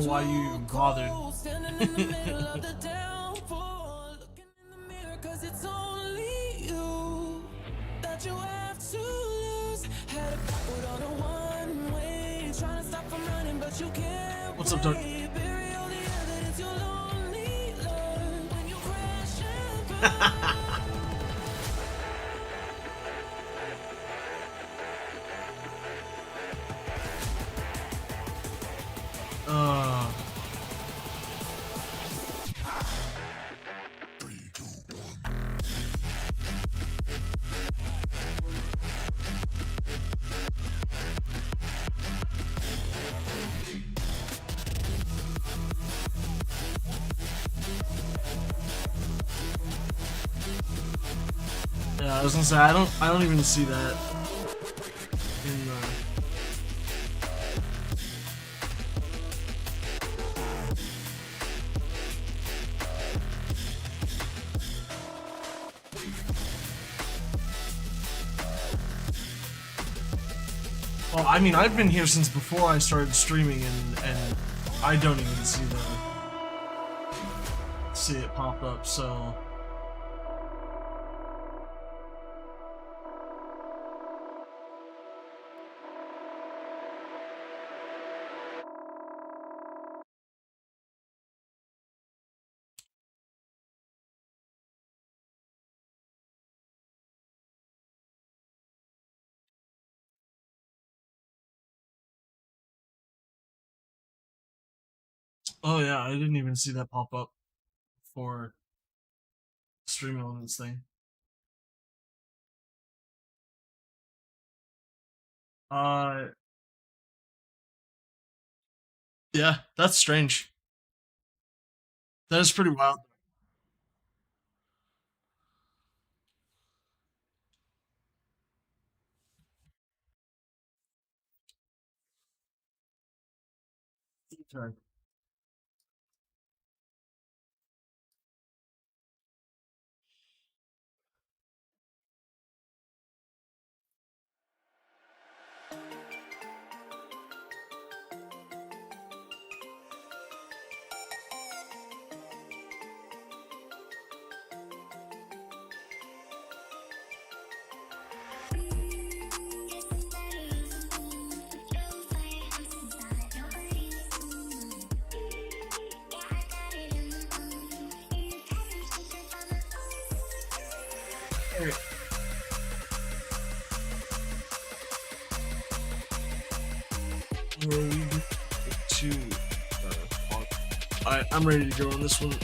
why you bothered. What's up, Doug? uh Yeah, I was gonna say I don't even see that in the. Well, I mean, I've been here since before I started streaming, and I don't even see it pop up. So. Oh yeah, I didn't even see that pop up for streaming on this thing. Uh, yeah, that's strange. That is pretty wild. Okay. Alright. Road to. Alright, I'm ready to go on this one.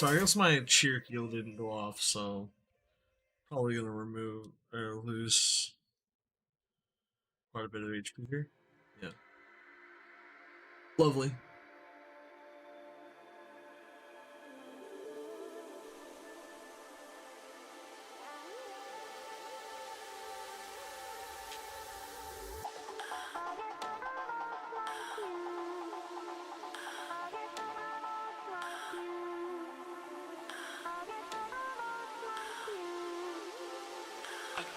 So I guess my cheer heal didn't go off, so probably gonna remove or lose quite a bit of HP here. Yeah. Lovely.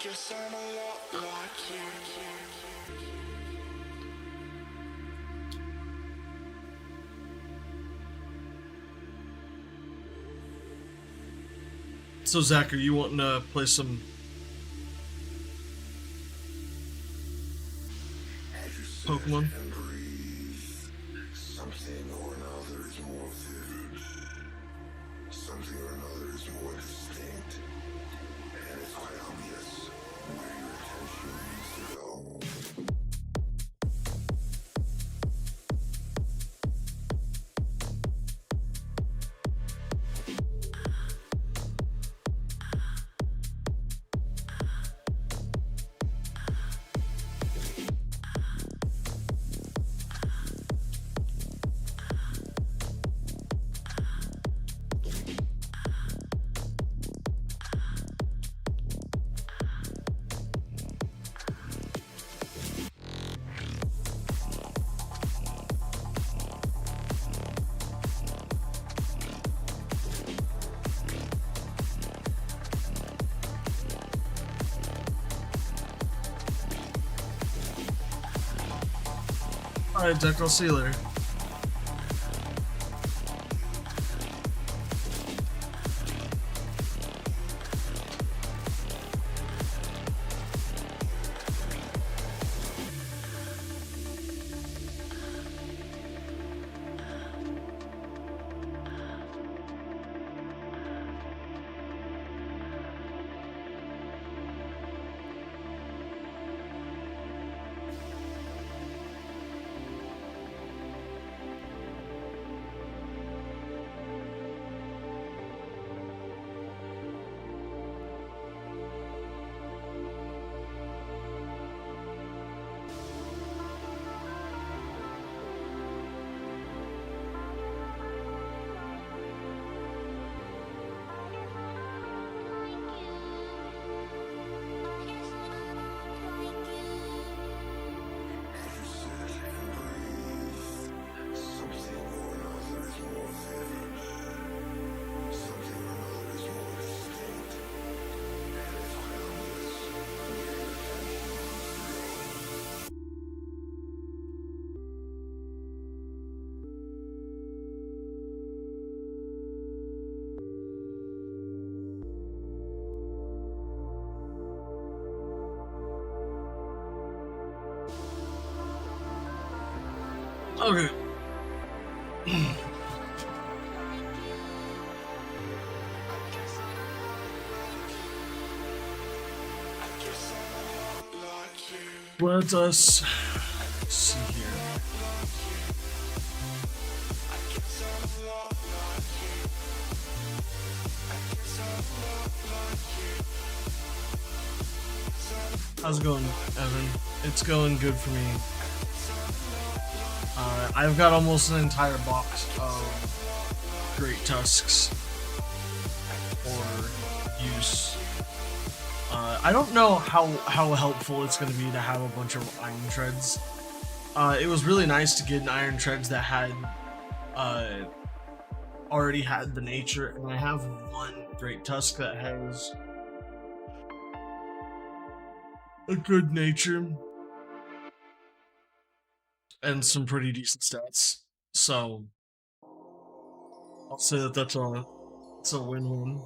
guess I'm a lot like you. So Zach, are you wanting to play some Pokemon? Something or another is more vivid. Something or another is more distinct. And it's quite obvious where your attention needs to go. Alright, Deck, I'll see you later. Okay. Let us see here. How's it going, Evan? It's going good for me. I've got almost an entire box of great tusks for use. I don't know how helpful it's going to be to have a bunch of iron treads. It was really nice to get an iron treads that had already had the nature, and I have one great tusk that has a good nature and some pretty decent stats. So I'll say that that's a win-win.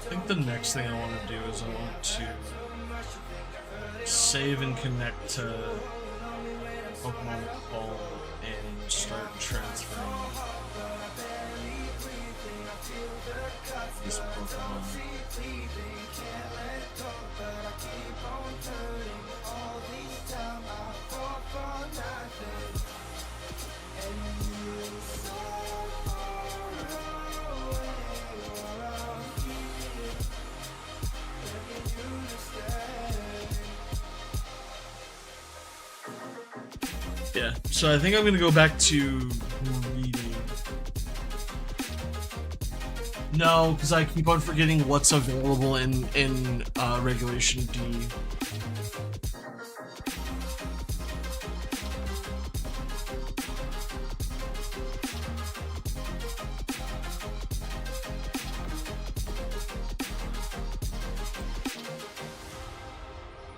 I think the next thing I want to do is I want to save and connect to Pokemon Ball and start transferring these Pokemon. Yeah, so I think I'm gonna go back to reading. No, because I keep on forgetting what's available in Regulation D.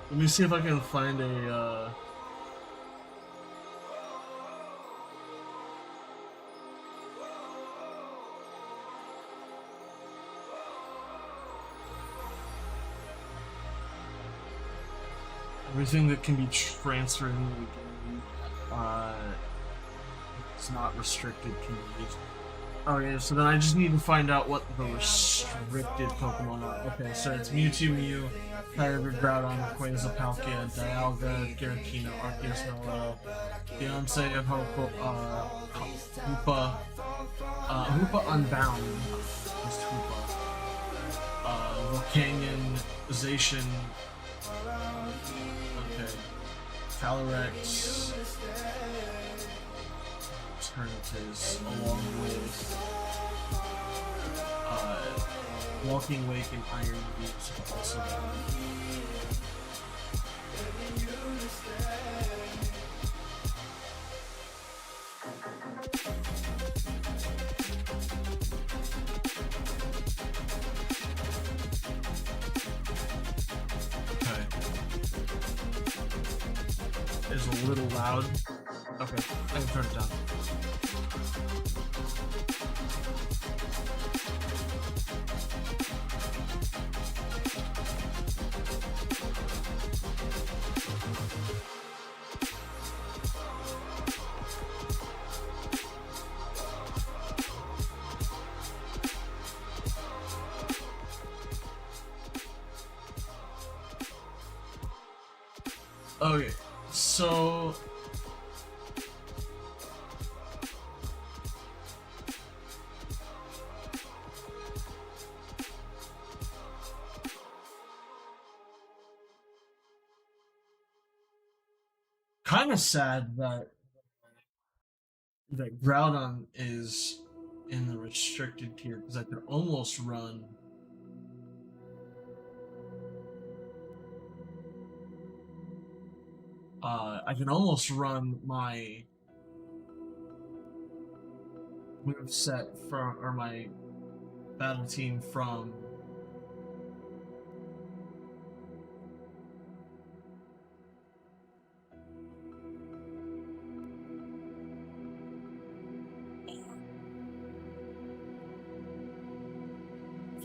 Let me see if I can find a. Everything that can be transferred into the game, it's not restricted, can be used. Okay, so then I just need to find out what the restricted Pokemon are. Okay, so it's Mewtwo, Mew, Kyogre, Groudon, Rayquaza, Palkia, Dialga, Giratina, Arceus, Mellow, Beyonce, Hoopa, Hoopa Unbound, just Hoopa, Volcanion, Zacian, okay, Calyrex, Eternatus, along with Walking Wake and Iron Beats also. Okay. It's a little loud. Okay, I can turn it down. Okay, so kind of sad that Groudon is in the restricted tier because I could almost run. I can almost run my move set from or my battle team from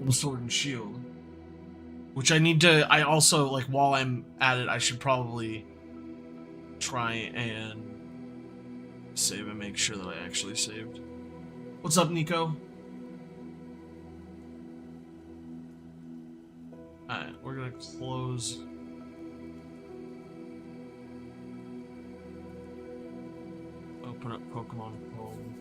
Sword and Shield, which I need to. I also like while I'm at it, I should probably try and save and make sure that I actually saved. What's up, Nico? Alright, we're gonna close. Open up Pokemon Home.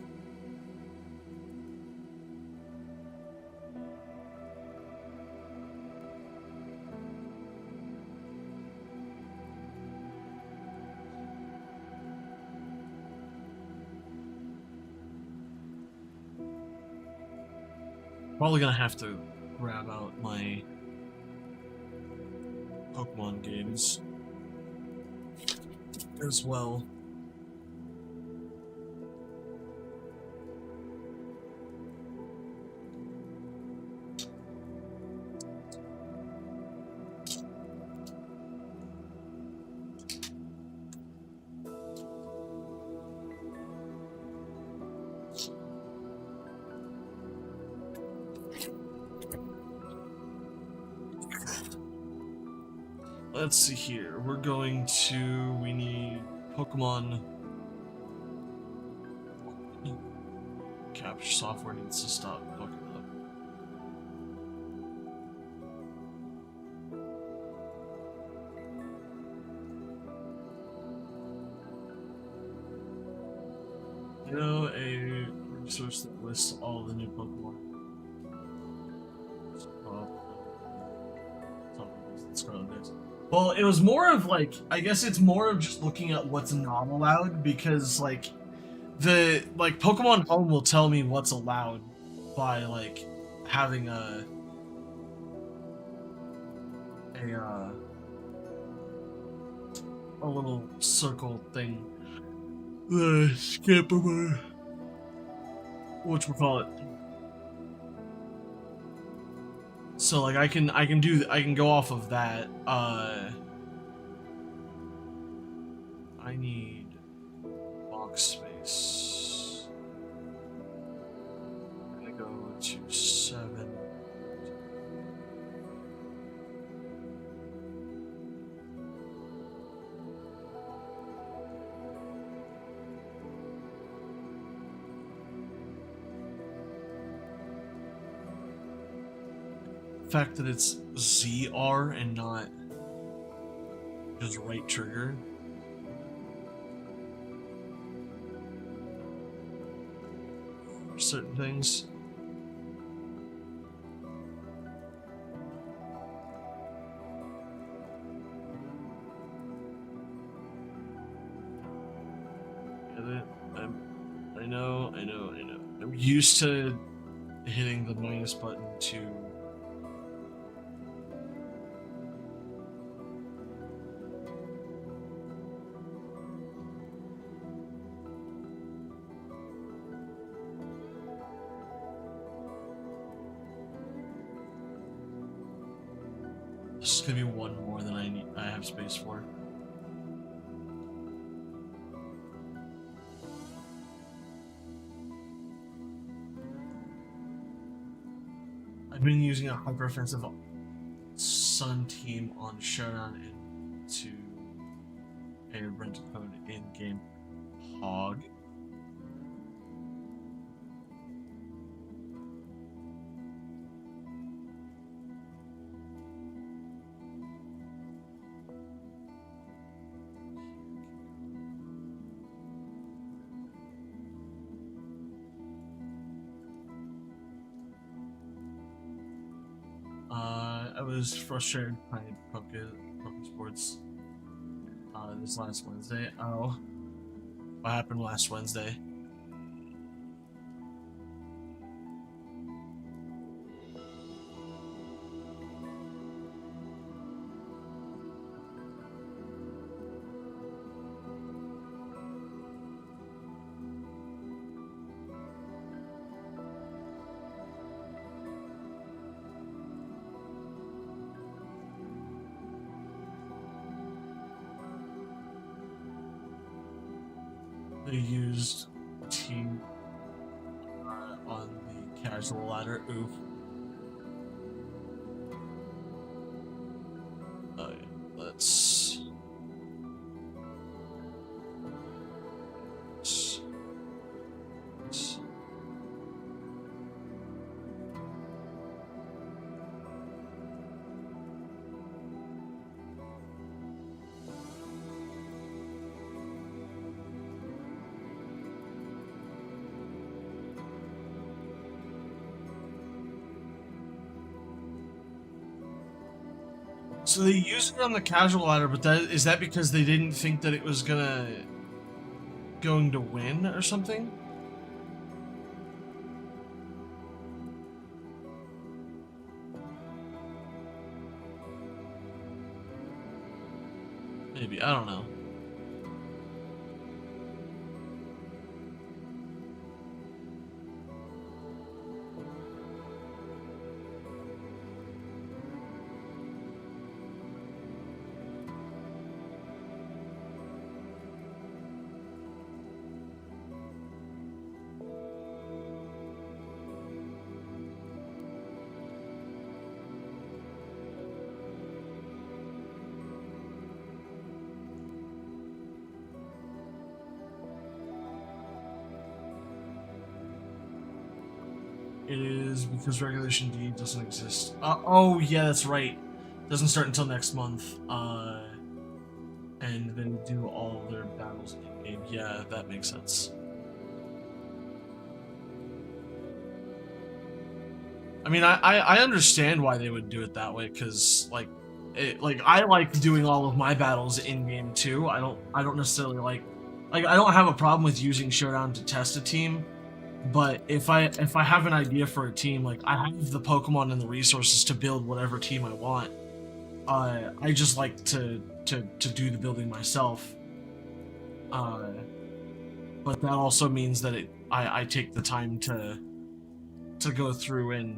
Probably gonna have to grab out my Pokemon games as well. Let's see here. We're going to. We need Pokemon. Capture software needs to stop fucking up. You know, a resource that lists all the new Pokemon. Let's go with this. Well, it was more of like, I guess it's more of just looking at what's not allowed, because like the like Pokemon Home will tell me what's allowed by like having a a little circle thing. Skip over. Whatchamacallit. So like I can go off of that. I need box space. I'm gonna go to 7. The fact that it's ZR and not just right trigger. For certain things. Get it? I know. I'm used to hitting the minus button to This is gonna be one more than I have space for. I've been using a hyper offensive Sun team on Showdown into a rental code in game Hog. I was frustrated playing Pokesports this last Wednesday. Oh, what happened last Wednesday? They used team on the casual ladder. Oof. Let's. So they used it on the casual ladder, but is that because they didn't think that it was going to win or something? Maybe, I don't know. It is because Regulation D doesn't exist. Oh, yeah, that's right. Doesn't start until next month. And then do all their battles in game. Yeah, that makes sense. I mean, I understand why they would do it that way, because, like, like I like doing all of my battles in game too. I don't necessarily like I don't have a problem with using Showdown to test a team, but if I have an idea for a team, like I have the Pokemon and the resources to build whatever team I want. I just like to do the building myself. But that also means that I take the time to go through and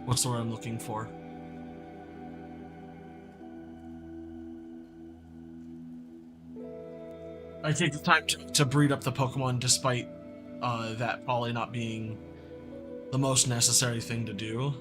what's the word I'm looking for? I take the time to breed up the Pokemon despite that probably not being the most necessary thing to do.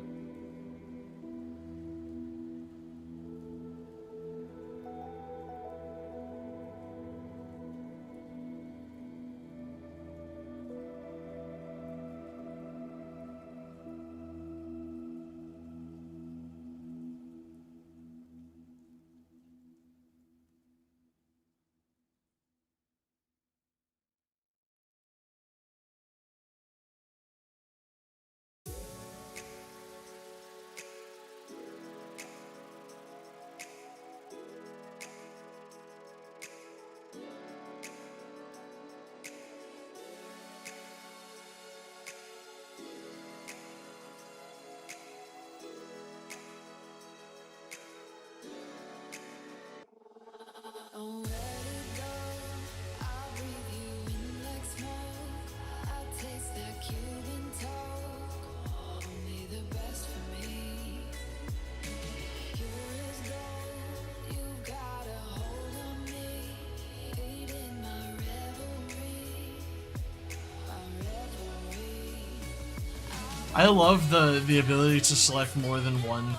I love the ability to select more than one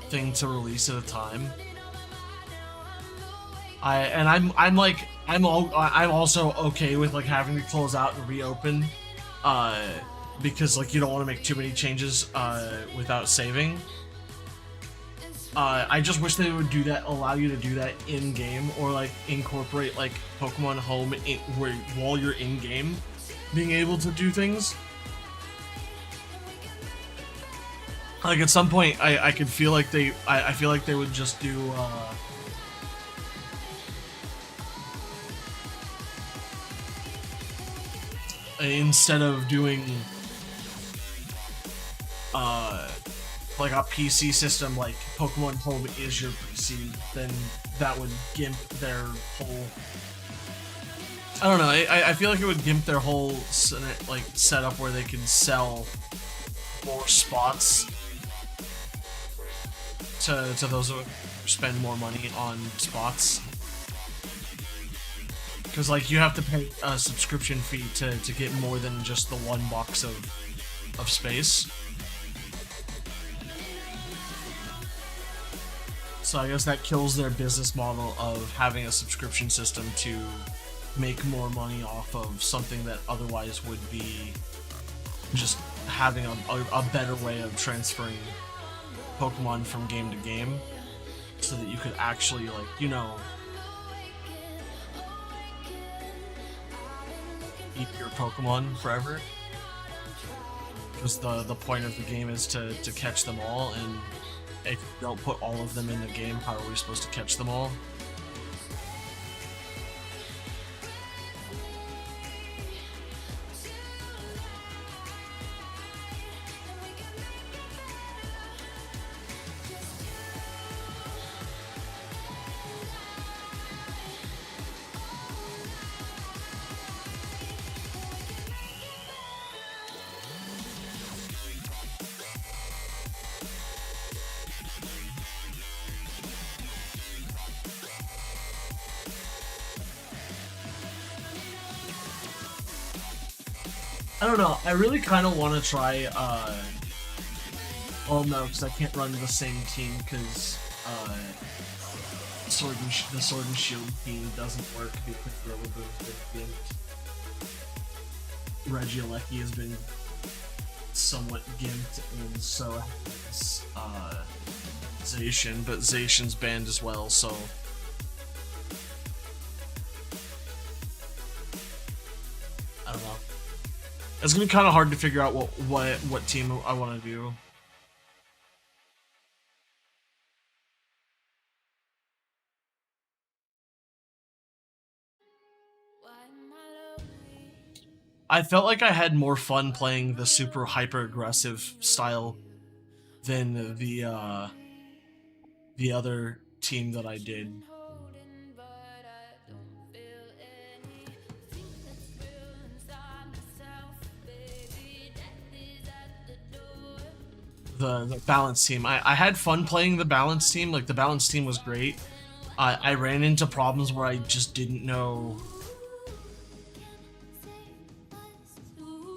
thing to release at a time. I'm also okay with like having to close out and reopen, because like you don't want to make too many changes without saving. I just wish they would do that, allow you to do that in game, or like incorporate like Pokemon Home while you're in game, being able to do things. Like at some point, I could feel like I feel like they would just do instead of doing like a PC system, like Pokemon Home is your PC, then that would gimp their whole. I don't know. I feel like it would gimp their whole like setup where they can sell more spots to those who spend more money on spots, because like you have to pay a subscription fee to get more than just the one box of space. So I guess that kills their business model of having a subscription system to make more money off of something that otherwise would be just having a better way of transferring Pokemon from game to game, so that you could actually, like, you know, keep your Pokemon forever. Because the point of the game is to catch them all, and if you don't put all of them in the game, how are we supposed to catch them all? I don't know. I really kind of want to try. Oh no, because I can't run the same team because the Sword and Shield team doesn't work because Rillaboom's been gimped. Regieleki has been somewhat gimped, and so has Zacian, but Zacian's banned as well. So. I don't know. It's gonna be kind of hard to figure out what team I want to do. I felt like I had more fun playing the super hyper aggressive style than the other team that I did. The balance team. I had fun playing the balance team. Like the balance team was great. I ran into problems where I just didn't know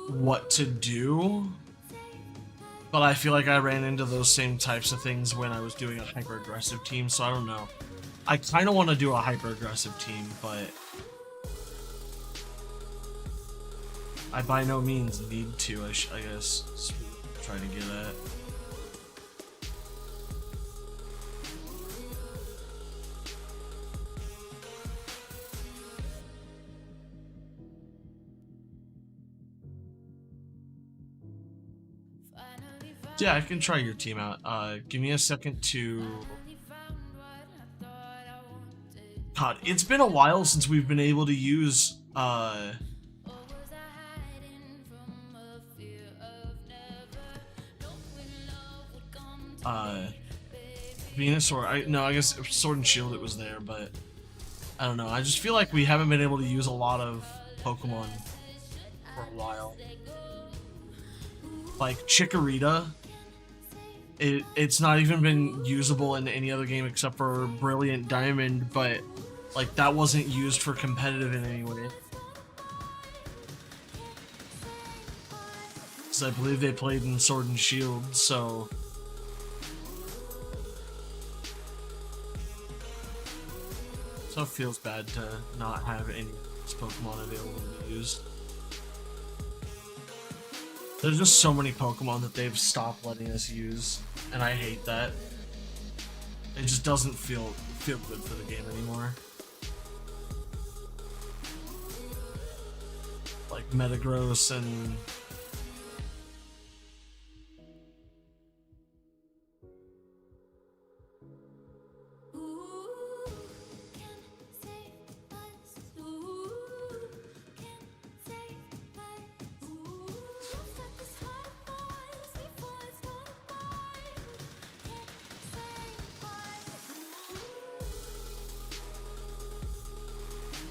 what to do. But I feel like I ran into those same types of things when I was doing a hyper aggressive team, so I don't know. I kind of want to do a hyper aggressive team, but I by no means need to, I guess. That's what I'm trying to get at. Yeah, I can try your team out. Give me a second to... God, it's been a while since we've been able to use, Venusaur. No, I guess Sword and Shield it was there, but I don't know. I just feel like we haven't been able to use a lot of Pokemon for a while. Like Chikorita, it's not even been usable in any other game except for Brilliant Diamond, but like that wasn't used for competitive in any way. So I believe they played in Sword and Shield, so it feels bad to not have any of these Pokemon available to be used. There's just so many Pokemon that they've stopped letting us use, and I hate that. It just doesn't feel good for the game anymore. Like Metagross and...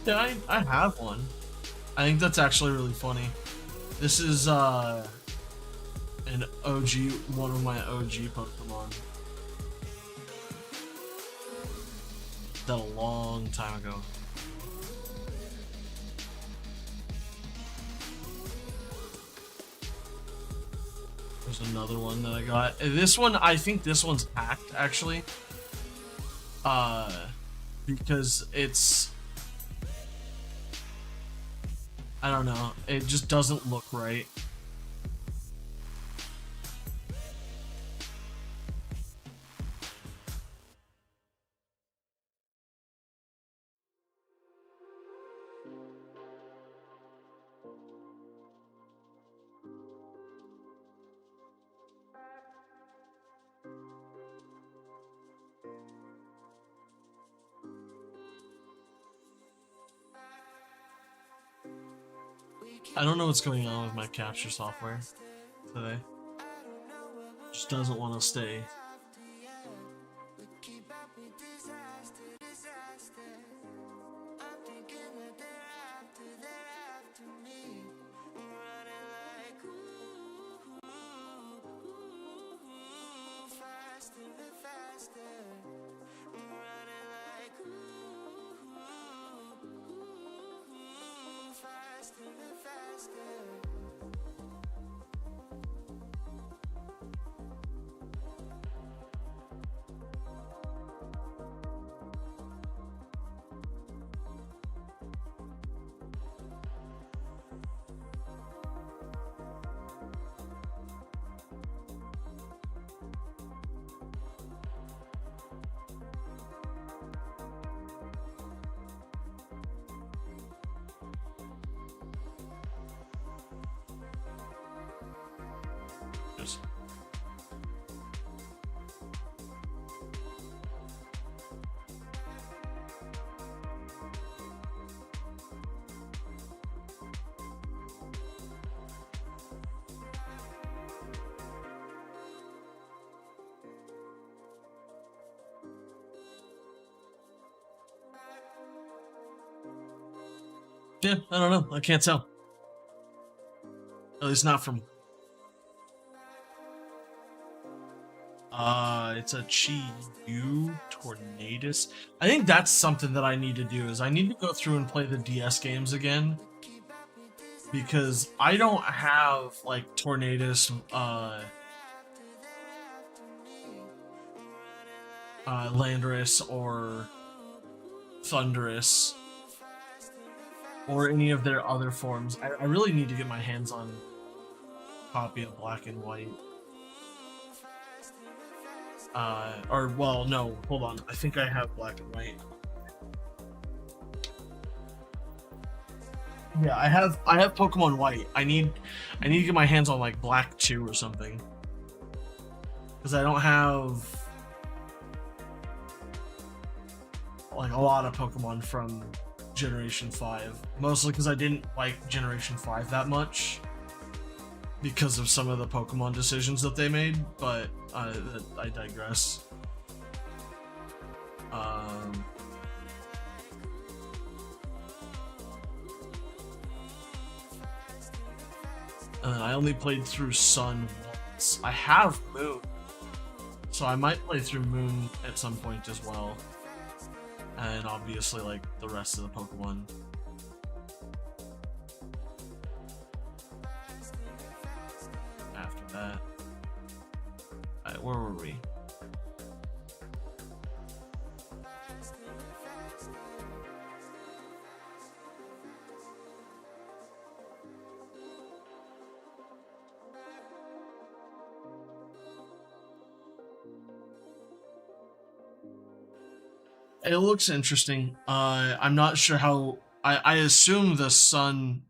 Yeah, I have one. I think that's actually really funny. This is an OG, one of my OG Pokemon. That a long time ago. There's another one that I got. This one, I think this one's hacked actually. Because it's... I don't know, it just doesn't look right. I don't know what's going on with my capture software today. Just doesn't want to stay. Yeah, I don't know. I can't tell. At least not from... it's a Chi-Yu Tornadus. I think that's something that I need to do, is I need to go through and play the DS games again. Because I don't have, like, Tornadus, Landorus or Thunderous or any of their other forms. I really need to get my hands on a copy of Black and White. Or, well, no, hold on. I think I have Black and White. Yeah, I have Pokemon White. I need to get my hands on like Black 2 or something. Because I don't have like a lot of Pokemon from Generation 5. Mostly because I didn't like Generation 5 that much. Because of some of the Pokemon decisions that they made, but I digress. I only played through Sun once. I have Moon, so I might play through Moon at some point as well. And obviously, like, the rest of the Pokemon. After that. Alright, where were we? It looks interesting. I'm not sure how... I assume the Sun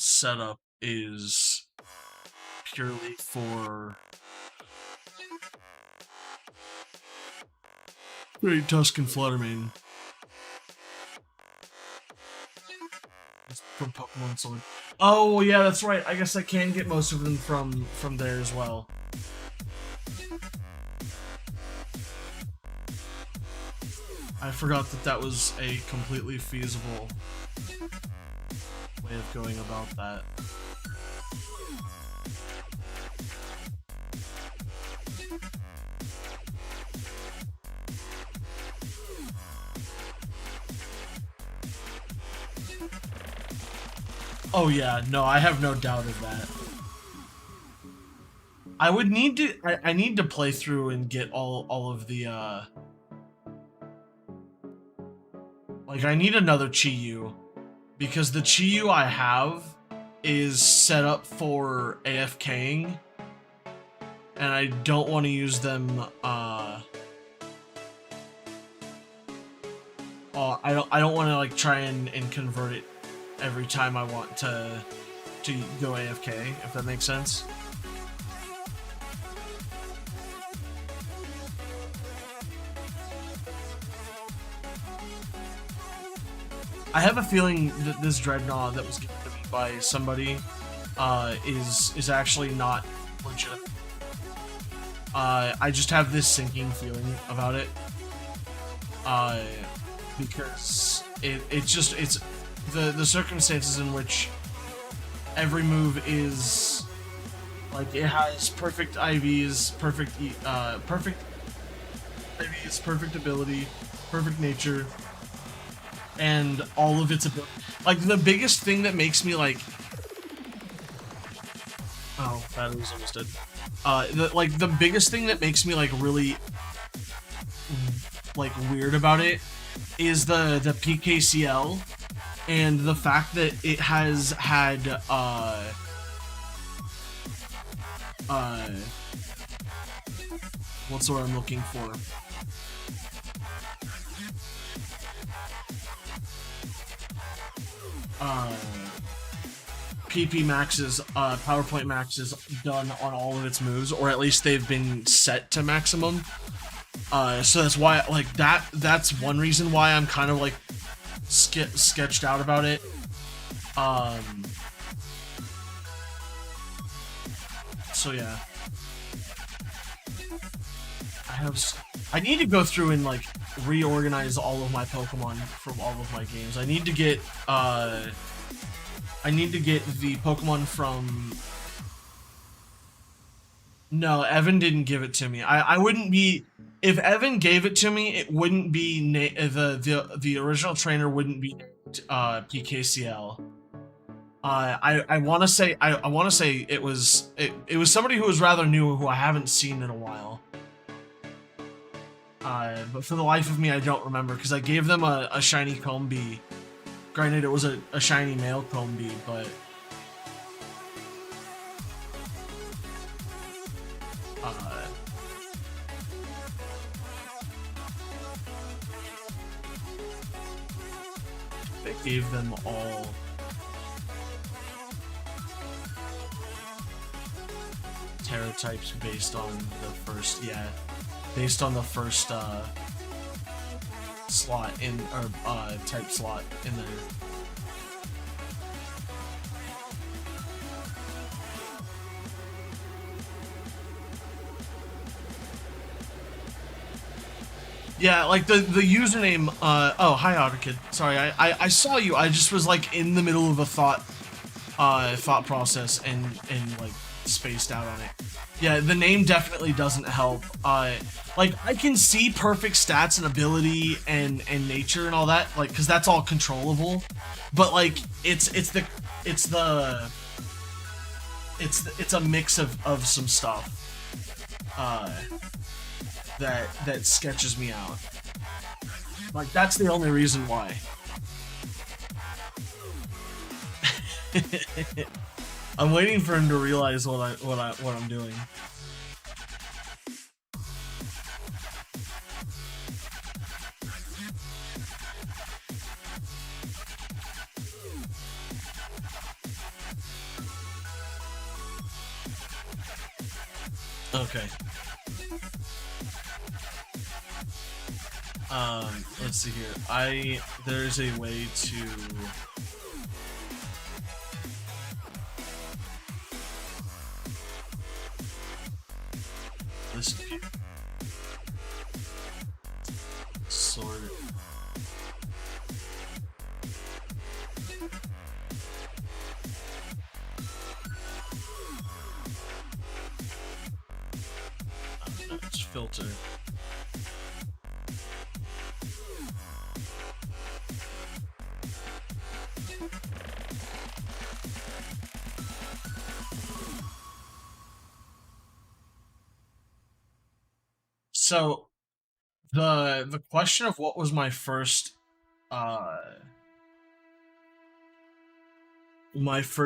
setup is purely for... Great Tusk and Fluttermane. It's from Pokemon Sword. Oh, yeah, that's right. I guess I can get most of them from there as well. I forgot that that was a completely feasible way of going about that. Oh yeah, no, I have no doubt of that. I would need to, I need to play through and get all of the, like, I need another Chi-Yu, because the Chi-Yu I have is set up for AFKing, and I don't want to use them, I don't want to, like, try and convert it every time I want to go AFK, if that makes sense. I have a feeling that this Dreadnought that was given to me by somebody is actually not legit. I just have this sinking feeling about it. Because it's the circumstances in which every move is like, it has perfect IVs, perfect IVs, perfect ability, perfect nature, and all of its ability. Like, the biggest thing that makes me like, oh, battery's almost dead. The biggest thing that makes me like really like weird about it is the PKCL and the fact that it has had what's the word I'm looking for? PP maxes, PowerPoint maxes done on all of its moves, or at least they've been set to maximum. So that's why, like, that's one reason why I'm kind of like sketched out about it. So yeah, I need to go through and like reorganize all of my Pokemon from all of my games. I need to get the Pokemon from. No, Evan didn't give it to me. I wouldn't be if Evan gave it to me. It wouldn't be the original trainer wouldn't be PKCL. I want to say I want to say it was somebody who was rather new who I haven't seen in a while. But for the life of me, I don't remember because I gave them a shiny Combee. Granted, it was a shiny male Combee, but. They gave them all Terra types based on the first, based on the first slot in or type slot in there. Yeah, like the username. Oh, hi, Otterkid. Sorry, I saw you. I just was like in the middle of a thought process and like spaced out on it. Yeah, the name definitely doesn't help. Like I can see perfect stats and ability and nature and all that, like because that's all controllable. But like it's a mix of some stuff. That sketches me out. Like that's the only reason why. I'm waiting for him to realize what I'm doing. Okay. Let's see here. There's a way to listen here. Sort it. Let's filter. So the question of what was my first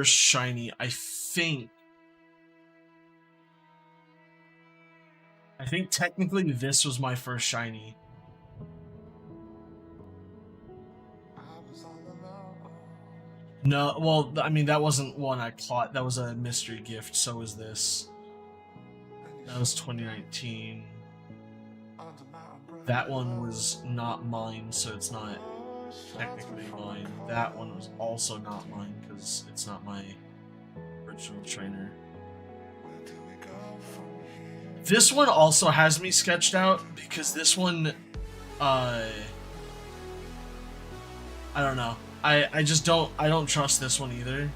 shiny, I think technically this was my first shiny. No, well, I mean that wasn't one I caught. That was a mystery gift. So was this. That was 2019. That one was not mine, so it's not technically mine. That one was also not mine because it's not my original trainer. This one also has me sketched out because this one, I don't know. I just don't trust this one either.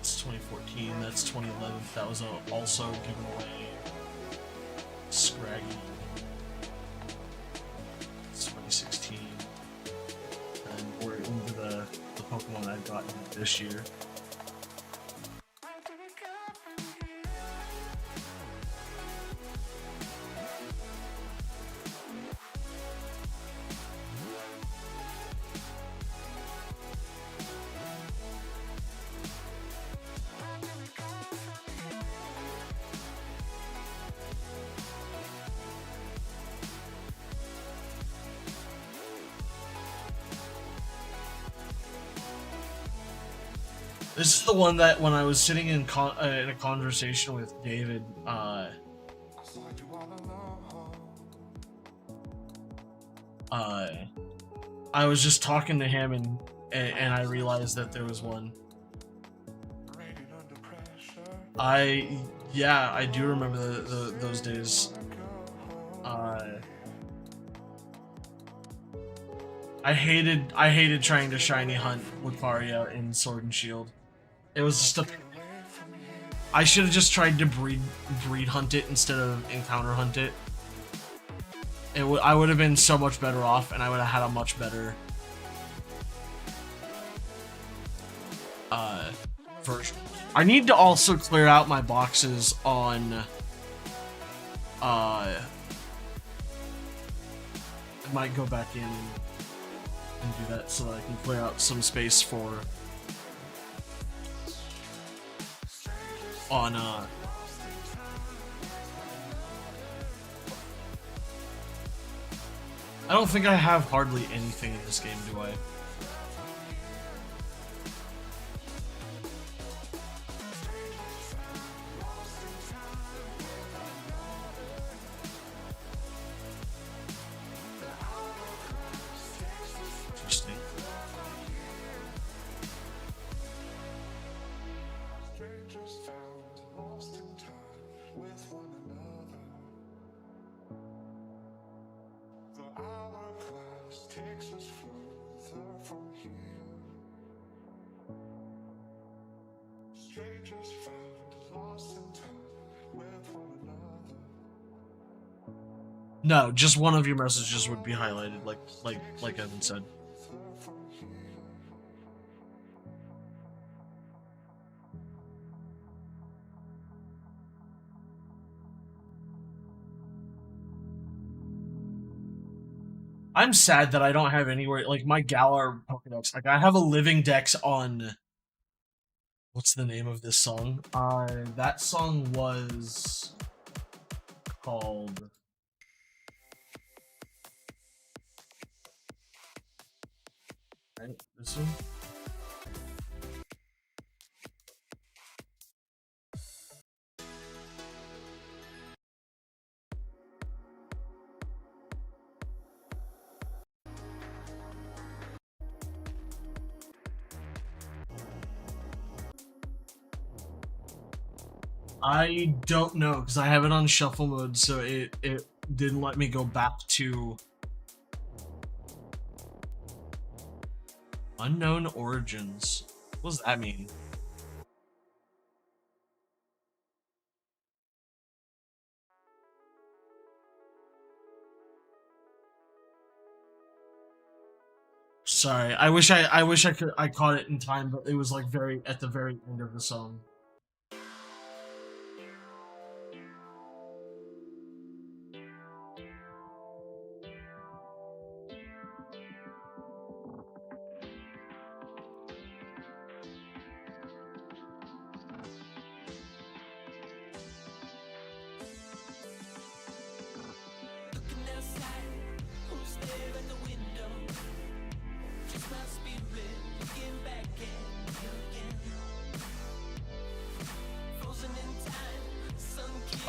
It's 2014, that's 2011. That was also given away. Scraggy. It's 2016. And we're into the Pokemon I've gotten this year. This is the one that when I was sitting in a conversation with David, I was just talking to him and I realized that there was one. Yeah, I do remember those days. I hated trying to shiny hunt Lucario in Sword and Shield. It was just a. I should have just tried to breed hunt it instead of encounter hunt it. I would have been so much better off, and I would have had a much better version. I need to also clear out my boxes on I might go back in and do that so that I can clear out some space for on I don't think I have hardly anything in this game, do I? Interesting. No, just one of your messages would be highlighted, like Evan said. I'm sad that I don't have anywhere like my Galar Pokedex. Like I have a living dex on. What's the name of this song? That song was called. Right, this one. I don't know because I have it on shuffle mode, so it didn't let me go back to unknown origins. What does that mean? Sorry, I wish I caught it in time, but it was like at the very end of the song.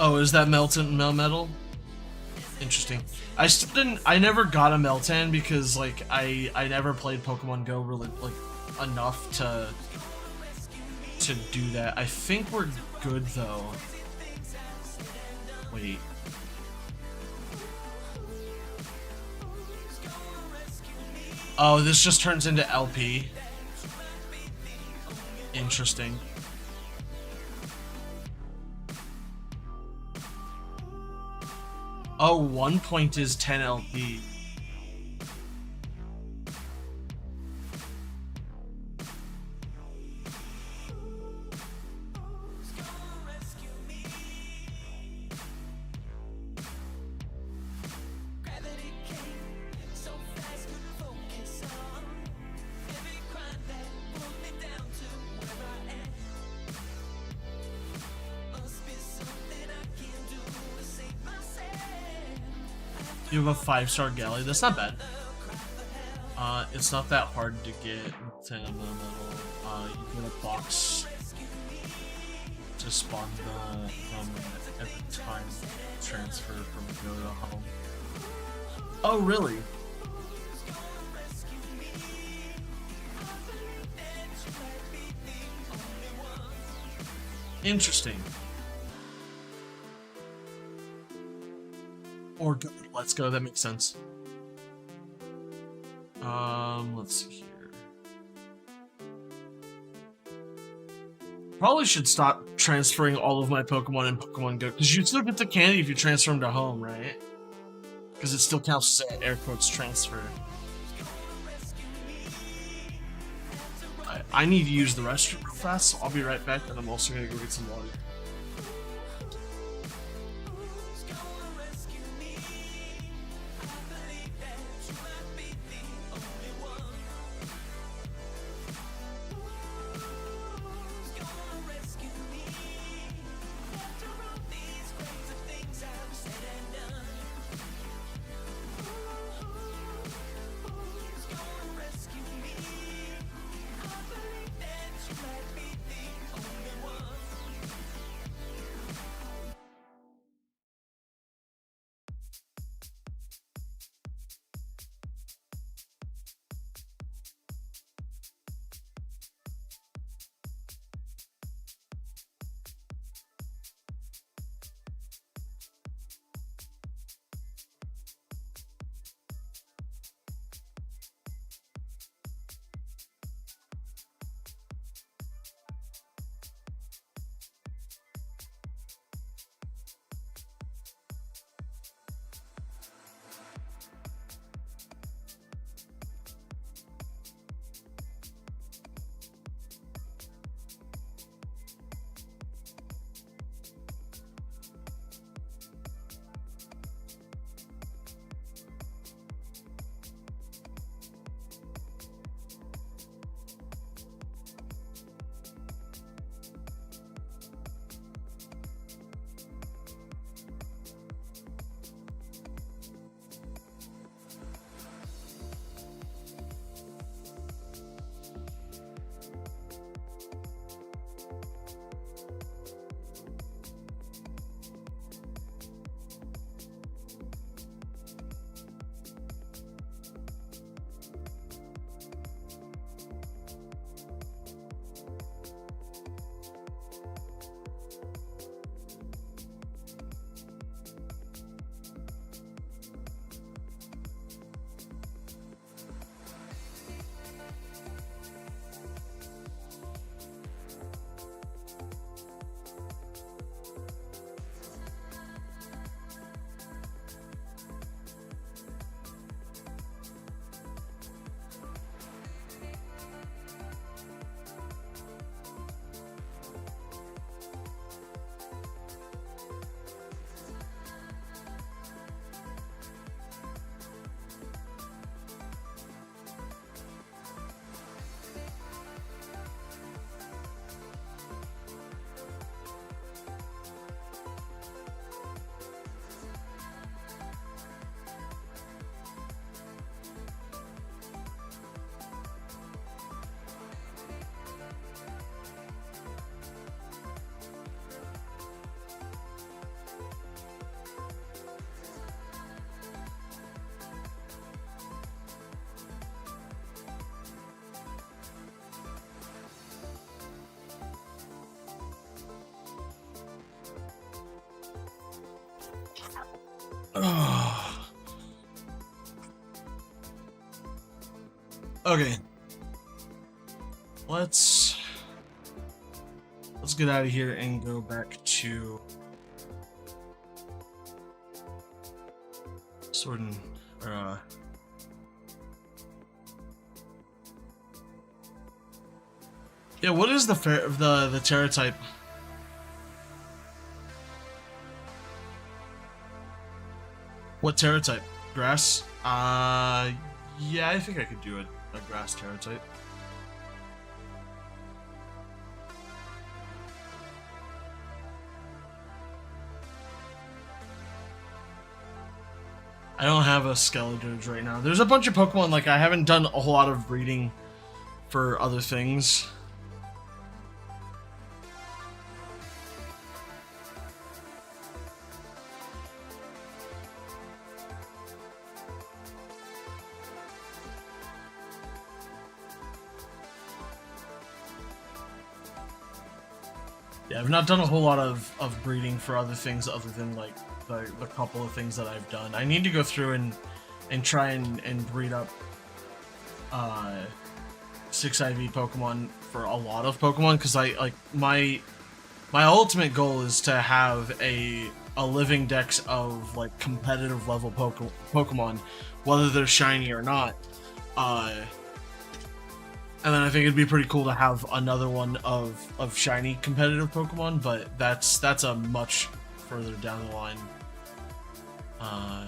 Oh, is that Melmetal? Interesting. I never got a Meltan because like I never played Pokemon Go really like enough to do that. I think we're good though. Wait. Oh, this just turns into LP. Interesting. Oh, 1 point is 10 LP. You have a 5-star galley. That's not bad. It's not that hard to get 10 metal. You get a box to spawn them every time you transfer from go to home. Oh, really? Interesting. Or good. Let's go. That makes sense. Let's see here. Probably should stop transferring all of my Pokemon in Pokemon Go, because you still get the candy if you transfer them to home, right? Because it still counts as an air quotes transfer. I need to use the restroom real fast, so I'll be right back, and I'm also gonna go get some water. Okay. Let's get out of here and go back to Sword and yeah, what is the Terra type? What Terra type? Grass? Yeah, I think I could do a grass Terra type. I don't have a Skeledirge right now. There's a bunch of Pokemon, like, I haven't done a whole lot of breeding for other things. Yeah, I've not done a whole lot of breeding for other things other than like the couple of things that I've done. I need to go through and try and breed up 6IV Pokemon for a lot of Pokemon, because I like my ultimate goal is to have a living dex of like competitive level Pokemon, whether they're shiny or not. And then I think it'd be pretty cool to have another one of shiny competitive Pokemon, but that's a much further down the line. A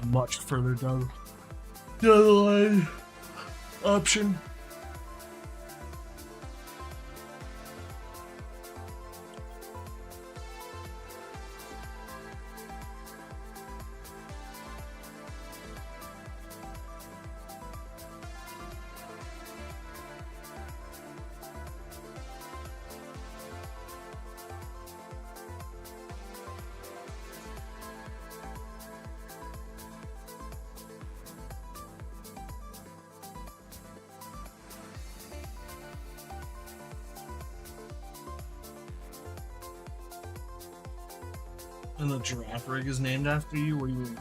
much further down the line option. And the giraffe rig is named after you? What do you mean?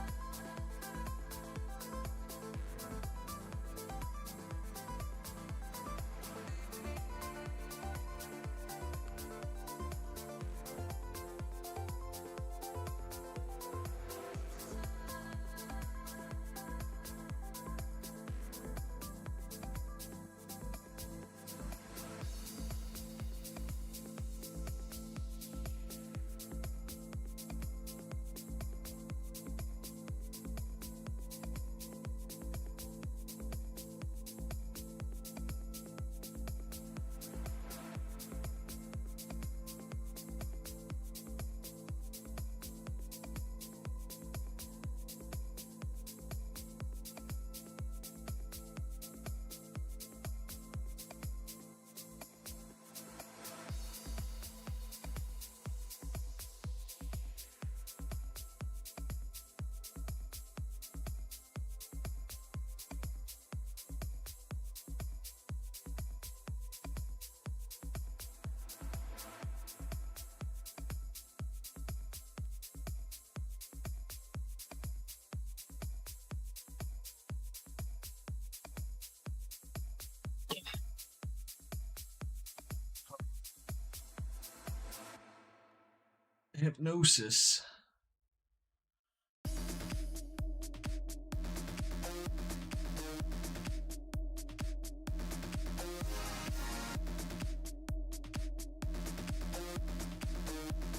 Hypnosis.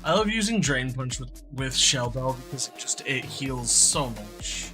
I love using Drain Punch with Shell Bell because it heals so much.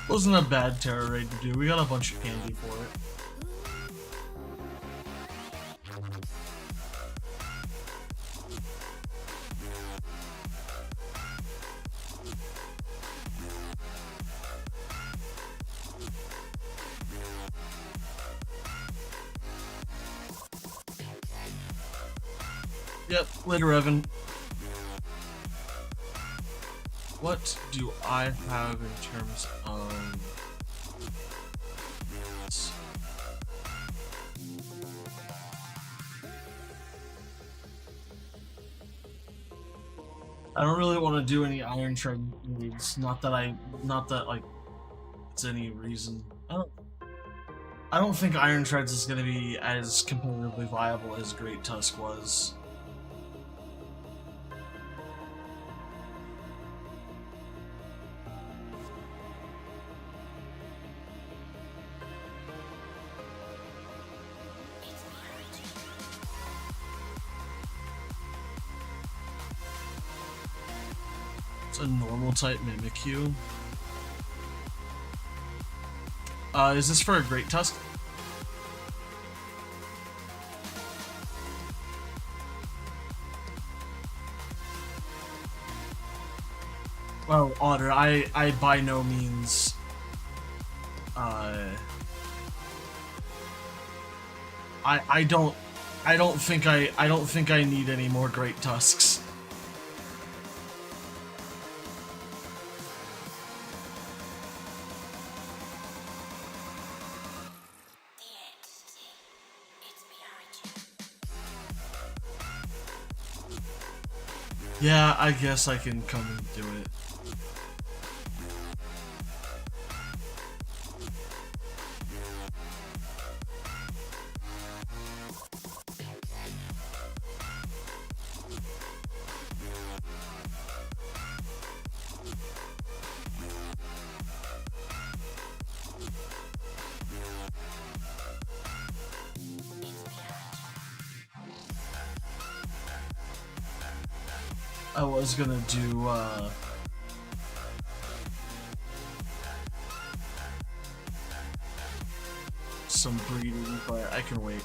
Wasn't a bad Terra raid to do. We got a bunch of candy for it. Yep, later, Evan. What do I have in terms of... I don't really want to do any Iron Tread raids. Not that like it's any reason. I don't think Iron Treads is gonna be as competitively viable as Great Tusk was. It's a normal type Mimikyu. Is this for a Great Tusk? Well, Otter, I by no means, I don't, I don't think I need any more Great Tusks. Yeah, I guess I can come and do it. I was gonna do, some breeding, but I can wait.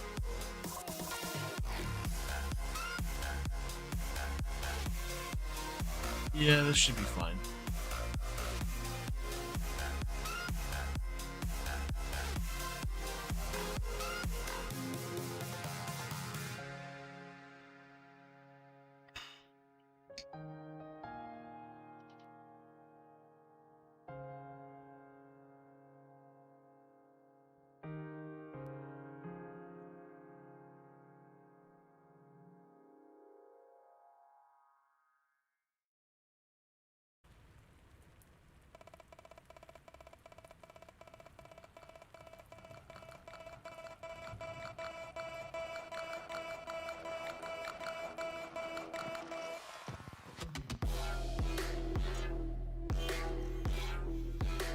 Yeah, this should be fine.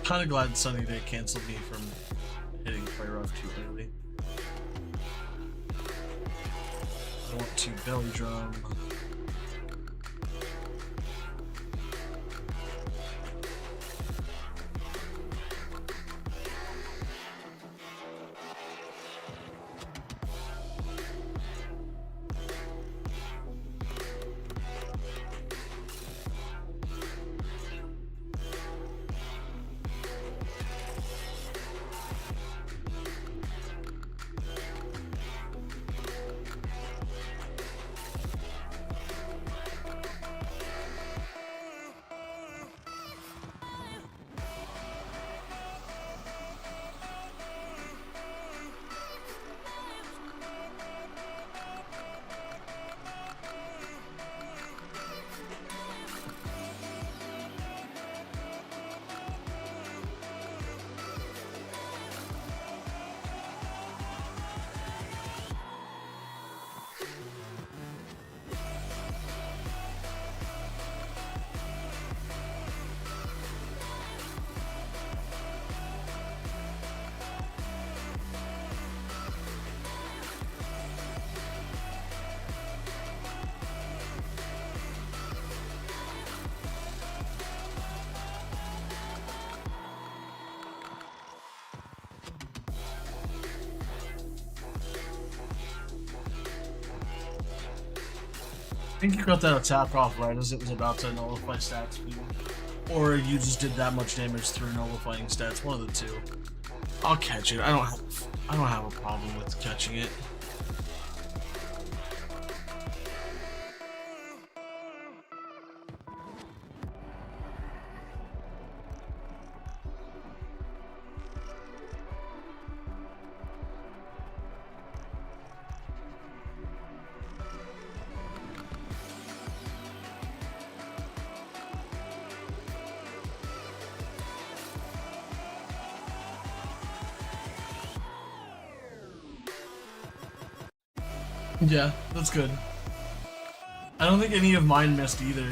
Kinda glad Sunny Day canceled me from hitting Play Rough too early. I want to belly drum. I think you got that attack off right as it was about to nullify stats for you. Or you just did that much damage through nullifying stats, one of the two. I'll catch it. I don't have a problem with catching it. Yeah, that's good. I don't think any of mine missed either.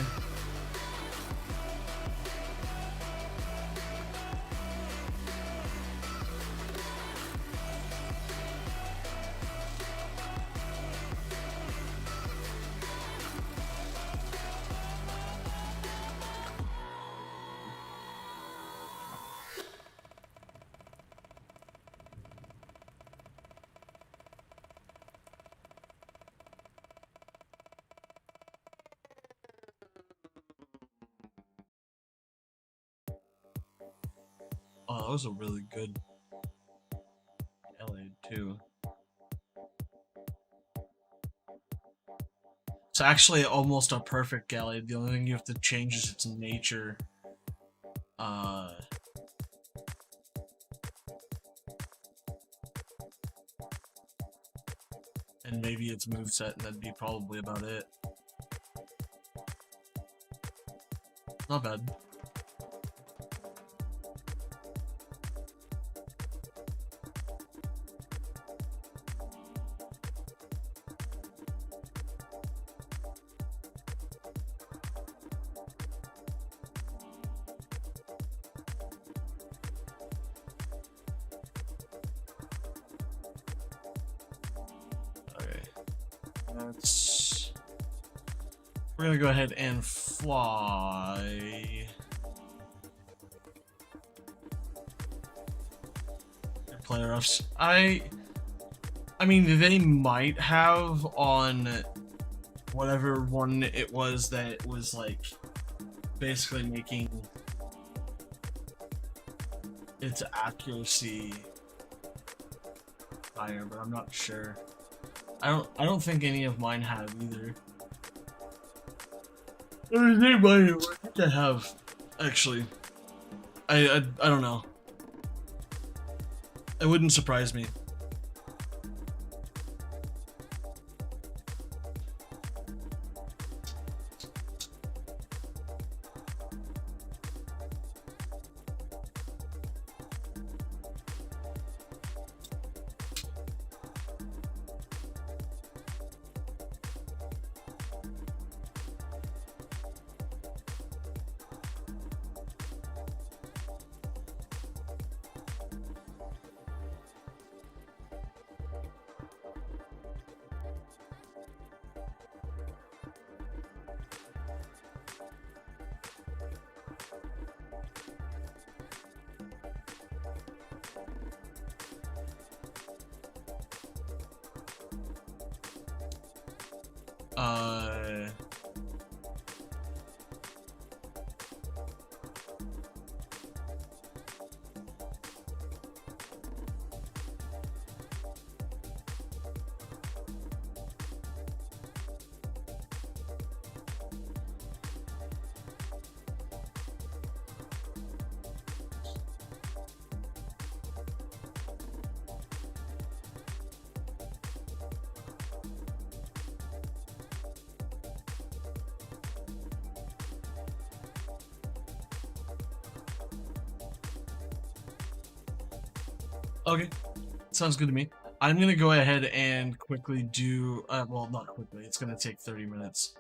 Oh, that was a really good LA too. It's actually almost a perfect Gallade. The only thing you have to change is its nature. And maybe its moveset, and that'd be probably about it. Not bad. We're gonna go ahead and fly. Player ups. I mean, they might have on whatever one it was that was like basically making its accuracy higher, but I'm not sure. I don't think any of mine have either. They might. I think I have, actually. I don't know. It wouldn't surprise me. Okay, sounds good to me. I'm gonna go ahead and quickly do, well, not quickly, it's gonna take 30 minutes.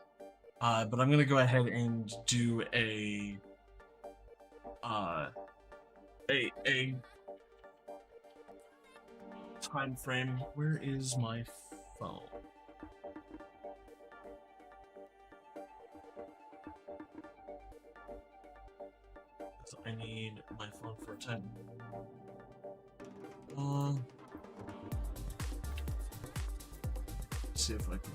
But I'm gonna go ahead and do a time frame. Where is my phone? So I need my phone for time. See if I can.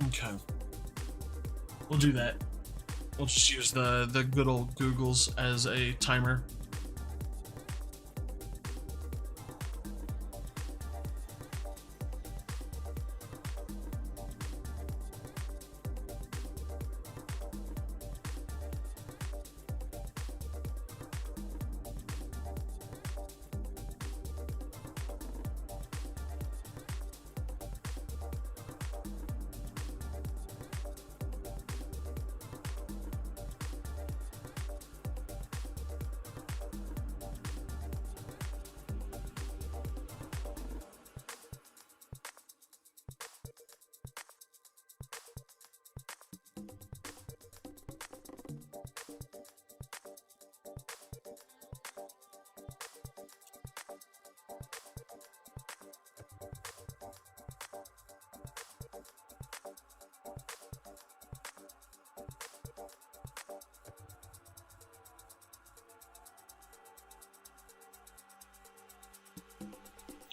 Okay. We'll do that. We'll just use the good old Googles as a timer.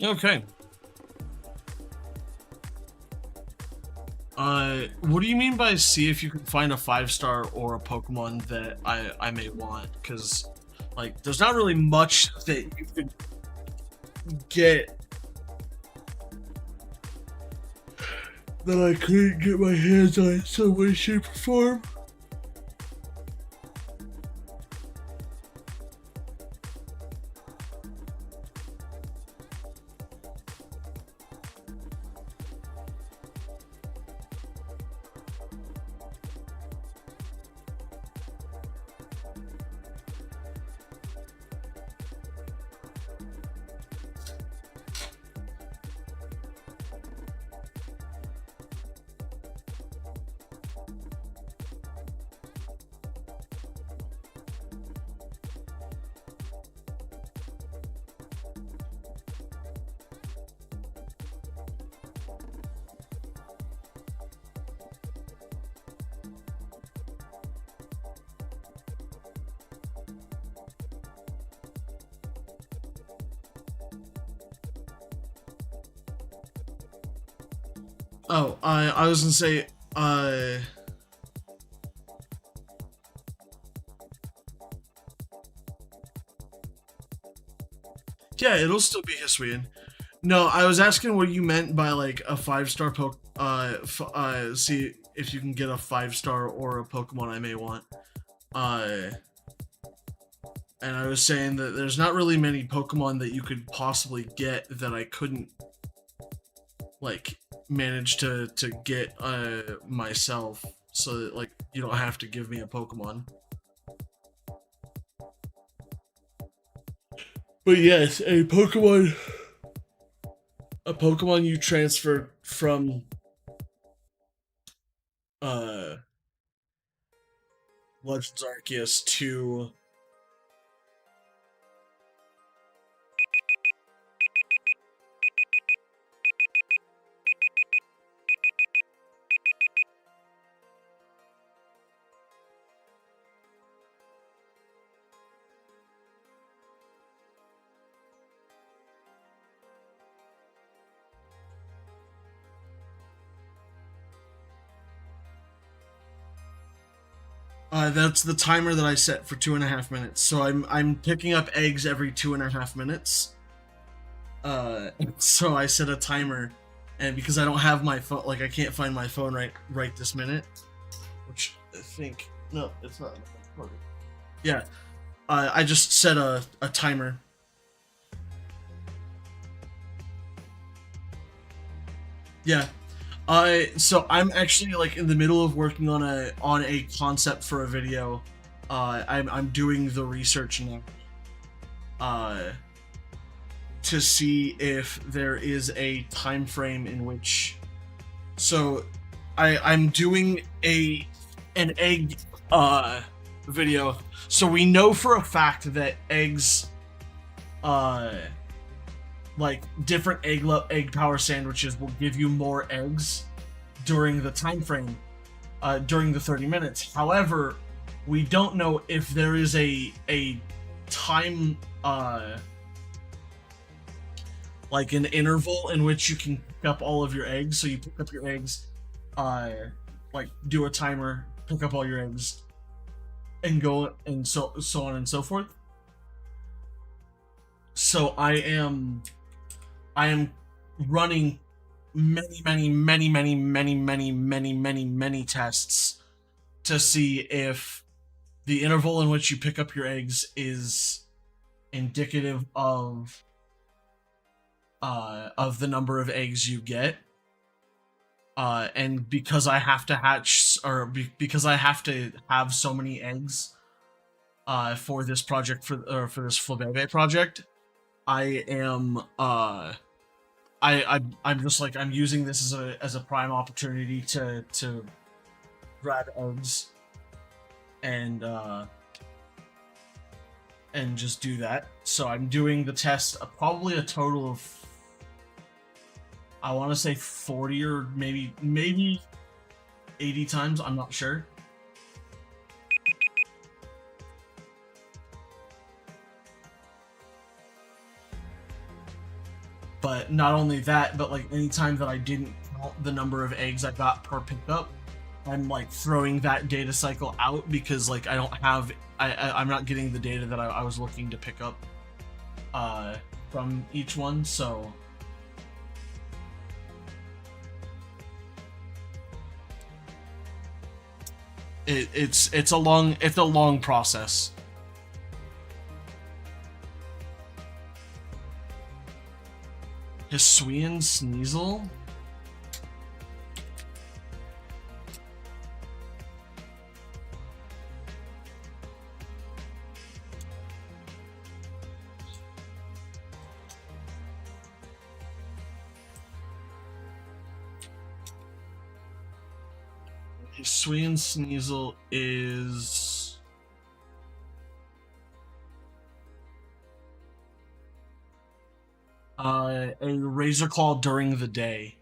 Okay. What do you mean by see if you can find a 5-star or a Pokemon that I may want? Because, like, there's not really much that you could get that I couldn't get my hands on in some way, shape, or form. Oh, I was gonna say, yeah, it'll still be Hisuian. No, I was asking what you meant by like a 5-star see if you can get a 5-star or a Pokemon I may want. And I was saying that there's not really many Pokemon that you could possibly get that I couldn't like manage to get myself, so that like you don't have to give me a Pokemon. But yes, a Pokemon you transferred from Legends Arceus to that's the timer that I set for 2.5 minutes. So I'm picking up eggs every 2.5 minutes. So I set a timer, and because I don't have my phone, like I can't find my phone right this minute, which I think no, it's not. Yeah, I just set a timer. Yeah. So I'm actually like in the middle of working on a concept for a video. I'm doing the research now. To see if there is a time frame in which. So, I'm doing an egg video. So we know for a fact that eggs, like different egg power sandwiches will give you more eggs during the time frame, during the 30 minutes. However, we don't know if there is a time, like an interval in which you can pick up all of your eggs. So you pick up your eggs, like do a timer, pick up all your eggs, and go, and so on and so forth. So I am running many tests to see if the interval in which you pick up your eggs is indicative of the number of eggs you get. And because I have to hatch, because I have to have so many eggs for this project, for this Flabebe project, I am I'm just like, I'm using this as a prime opportunity to grab eggs and just do that. So I'm doing the test probably a total of, I want to say 40 or maybe 80 times. I'm not sure. But not only that, but like anytime that I didn't count the number of eggs I got per pickup, I'm like throwing that data cycle out because like I don't have I'm not getting the data that I was looking to pick up from each one. So it's a long process. Hisuian Sneasel? Hisuian Sneasel is... a Razor Claw during the day.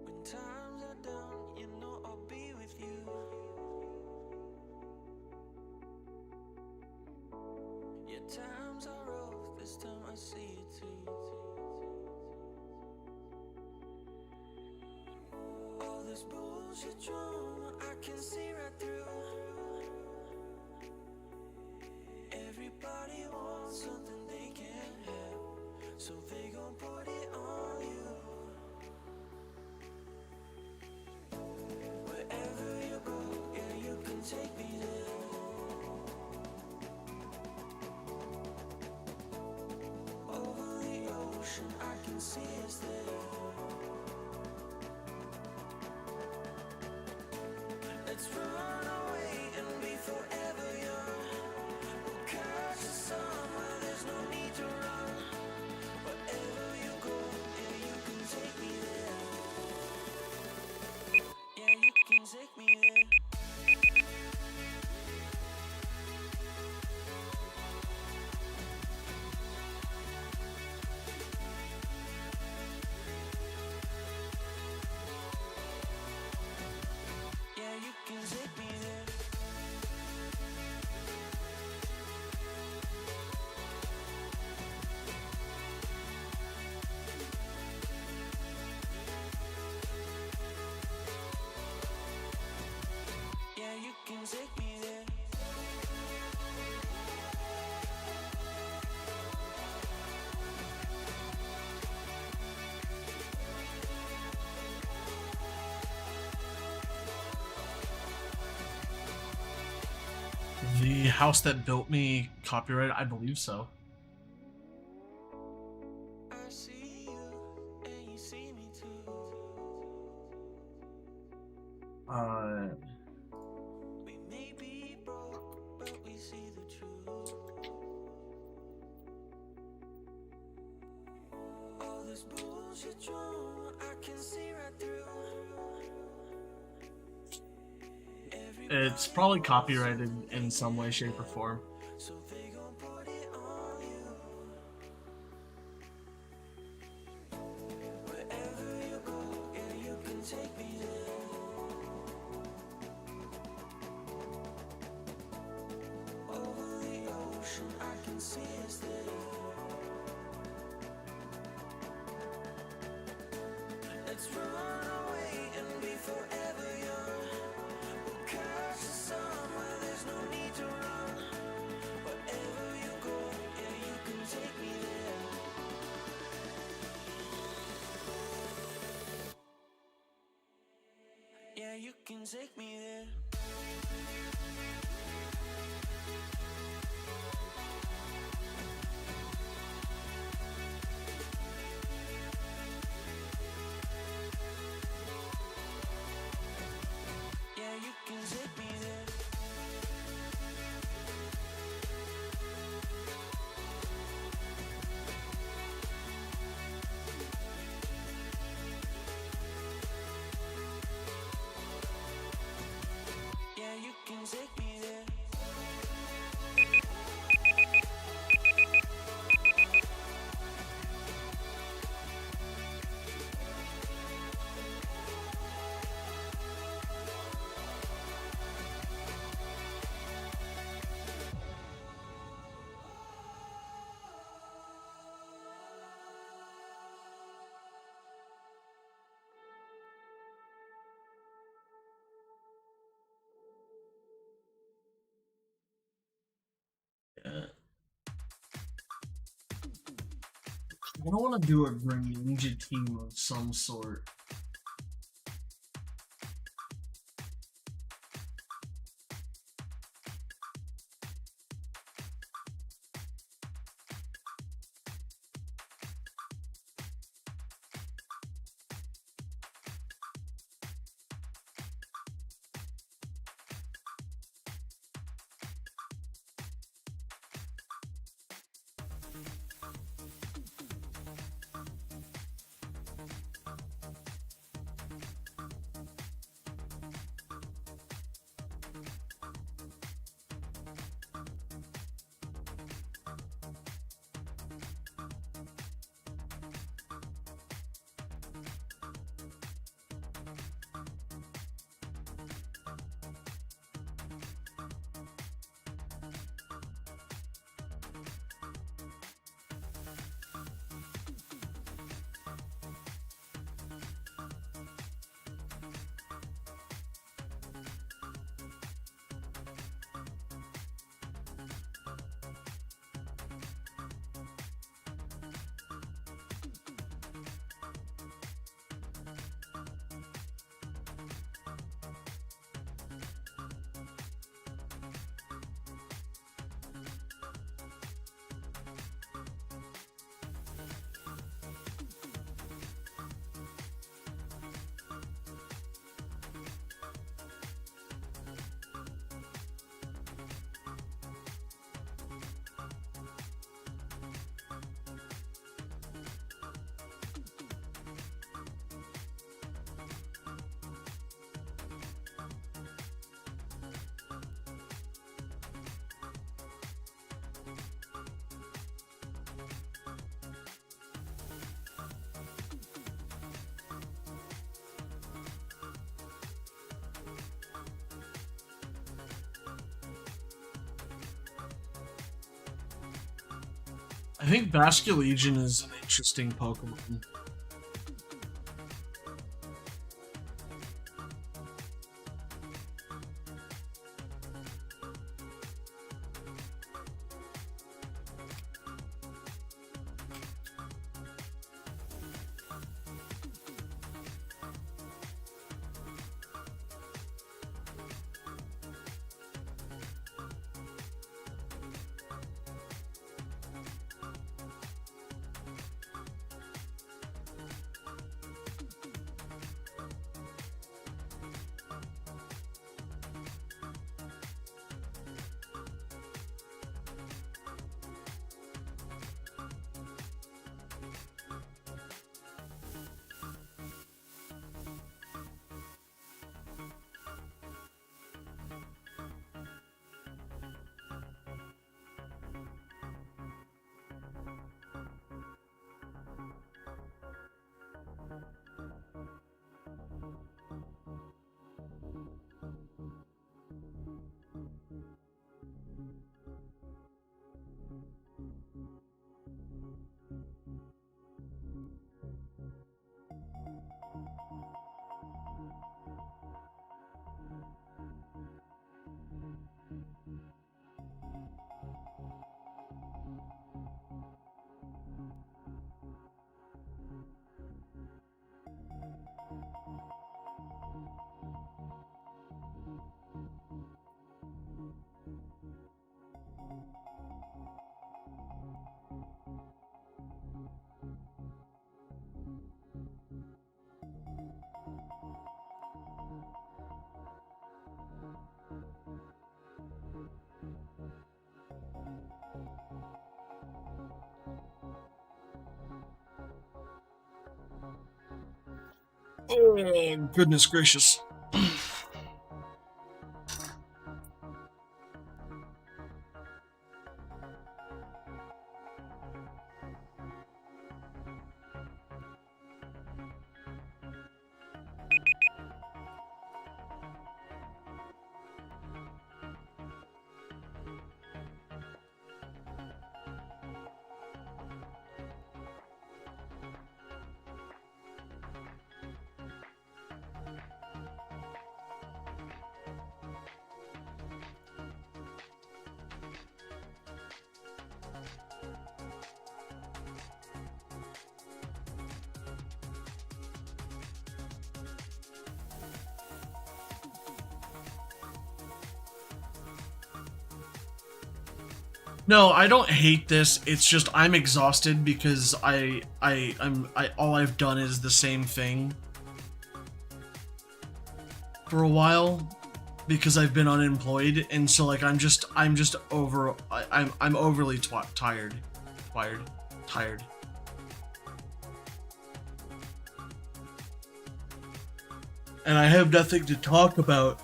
When times are down, you know I'll be with you. Yeah, times are rough, this time I see it too. All this bullshit drama, I can see right through. Everybody wants something they can't have, so they gon' put it on you. Wherever you go, yeah, you can take me there. Over the ocean, I can see us there. Let's run away and be forever young. We'll catch the sun where there's no need to run. Wherever you go, yeah, you can take me there. Yeah, you can take me there. Yeah, you can take me there. Yeah, you can take me there. The House That Built Me copyright, I believe so. I see you and you see me too. We may be broke, but we see the truth. All this bullshit drama, I can see right through. It's probably copyrighted in some way, shape, or form. So they gon' put it on you. Wherever you go, yeah, you can take me there. Over the ocean, I can see us there. Let's run away and be forever young. We'll catch the sun where there's no need to run. Wherever you go, yeah, you can take me there. Yeah, you can take me there. I don't want to do a Greninja team of some sort. I think Basculegion is an interesting Pokemon. Oh, goodness gracious. No, I don't hate this. It's just I'm exhausted because all I've done is the same thing for a while because I've been unemployed, and so like I'm overly tired. And I have nothing to talk about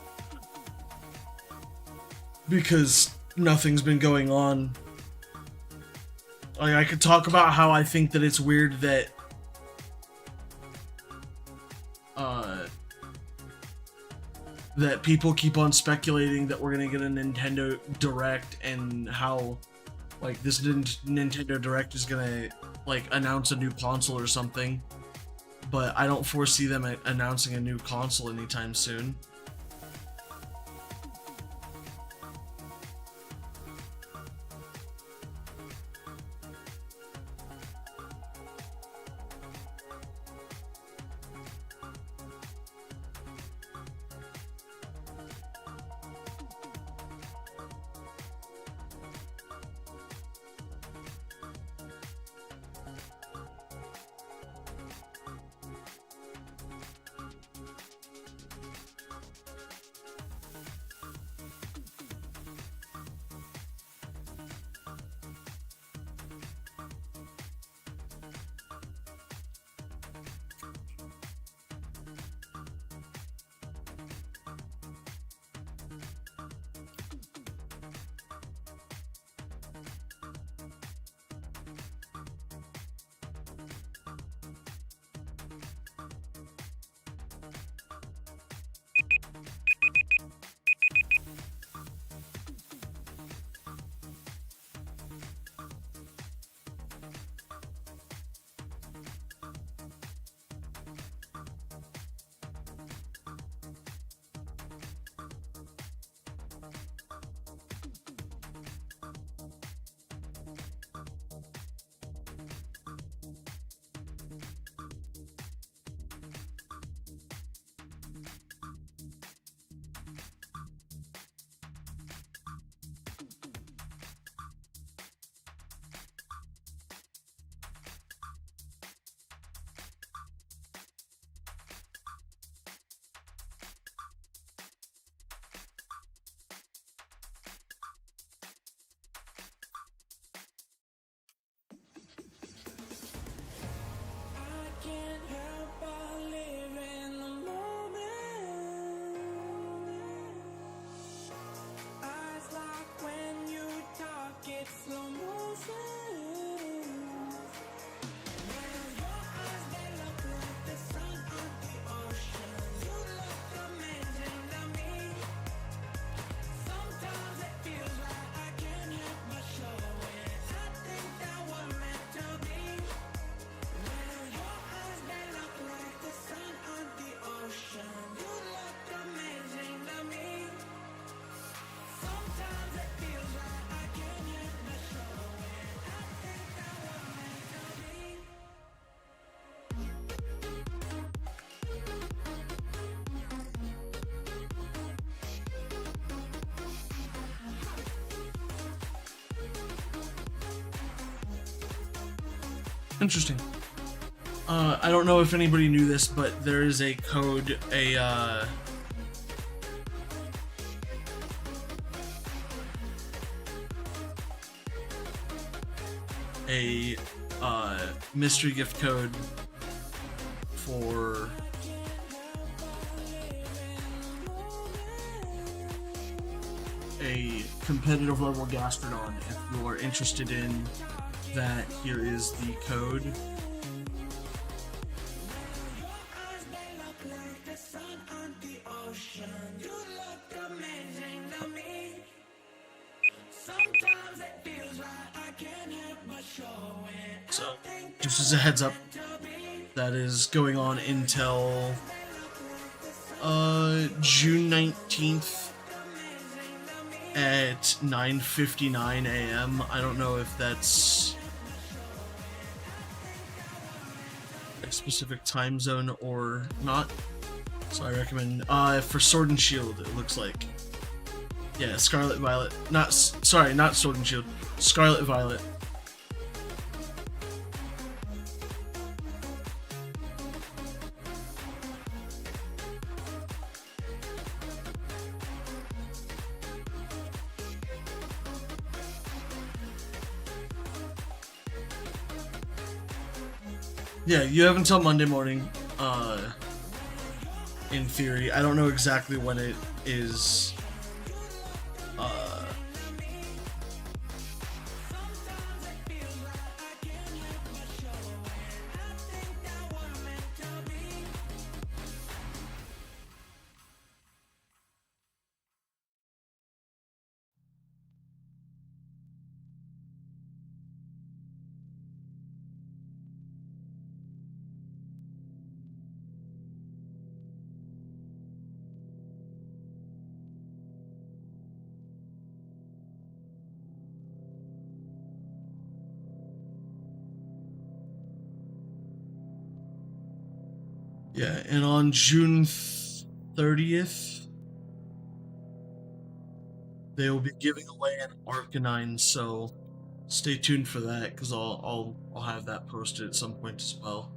because nothing's been going on. Like, I could talk about how I think that it's weird that that people keep on speculating that we're gonna get a Nintendo Direct, and how like this Nintendo Direct is gonna like announce a new console or something, but I don't foresee them announcing a new console anytime soon. Can't help but live in the moment. Eyes lock when you talk, it's slow motion. Now your eyes, they look like the sun on the ocean. You look amazing to me. Sometimes it feels like I can't help but show it. I think that we're meant to be. The sun on the ocean, you look amazing to me. Sometimes it feels like I can't help but show it. I think that we're meant to be. Interesting. I don't know if anybody knew this, but there is a code, a mystery gift code for a competitive level Gastrodon. If you are interested in that, here is the code. So, just as a heads up, that is going on until June 19th at 9:59 a.m. I don't know if that's a specific time zone or not, so I recommend for Sword and Shield, it looks like. Yeah, Scarlet Violet. Sorry, not Sword and Shield. Scarlet Violet. Yeah, you have until Monday morning. In theory, I don't know exactly when it is. Uh, yeah, and on June 30th, they will be giving away an Arcanine, so stay tuned for that because I'll have that posted at some point as well.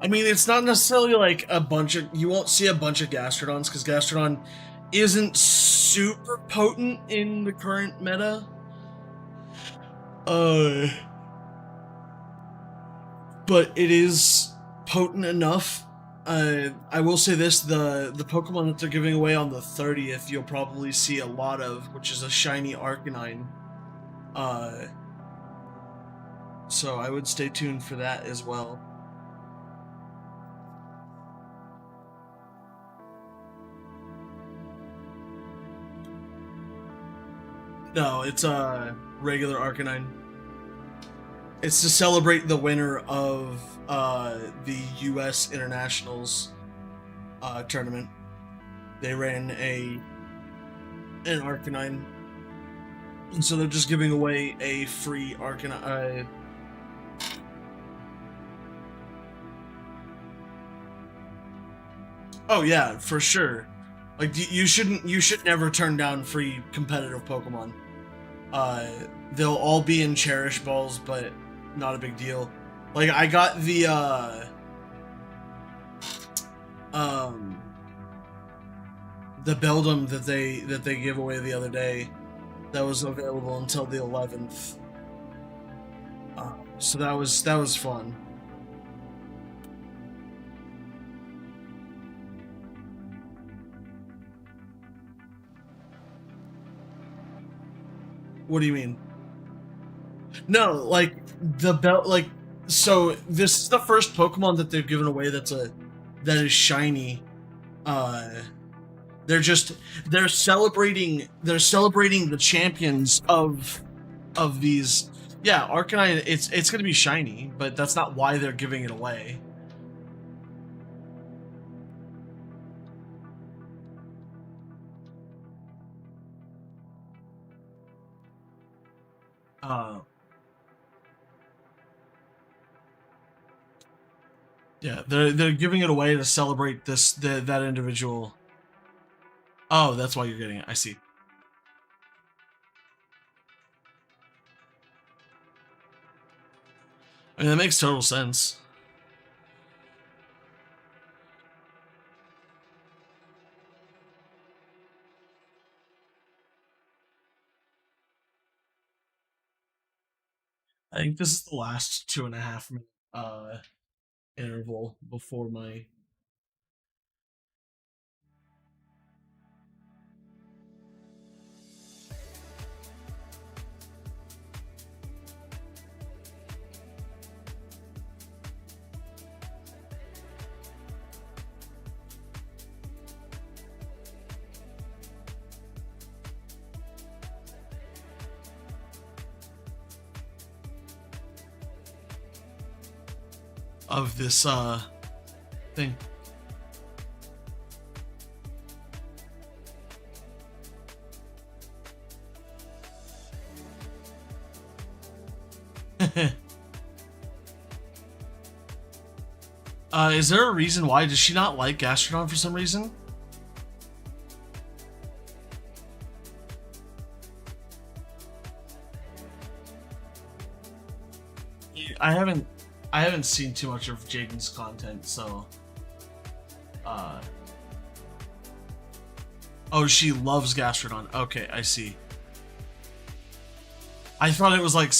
I mean, it's not necessarily like a bunch of. You won't see a bunch of Gastrodons because Gastrodon isn't super potent in the current meta. Uh, but it is potent enough. I will say this: the Pokemon that they're giving away on the 30th, you'll probably see a lot of, which is a shiny Arcanine. Uh, so I would stay tuned for that as well. No, it's a regular Arcanine. It's to celebrate the winner of the U.S. Internationals tournament. They ran an Arcanine, and so they're just giving away a free Arcanine. Oh yeah, for sure. Like you should never turn down free competitive Pokemon. Uh, they'll all be in Cherish Balls, but not a big deal. Like I got the um the Beldum that they gave away the other day. That was available until the 11th. So that was fun. What do you mean? No, like the belt, like so. This is the first Pokemon that they've given away that is shiny. Uh, they're just they're celebrating the champions of these. Yeah, Arcanine. It's gonna be shiny, but that's not why they're giving it away. Uh, yeah, they're giving it away to celebrate that individual. Oh, that's why you're getting it. I see. I mean, that makes total sense. I think this is the last 2.5 minute interval before my. Of this thing. Is there a reason why? Does she not like Gastrodon for some reason? I haven't seen too much of Jaden's content, so oh, she loves Gastrodon. Okay, I see. I thought it was like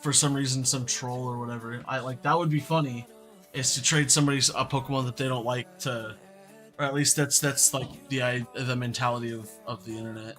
for some reason some troll or whatever. I like that would be funny, is to trade somebody's a Pokemon that they don't like to, or at least that's like the mentality of the internet.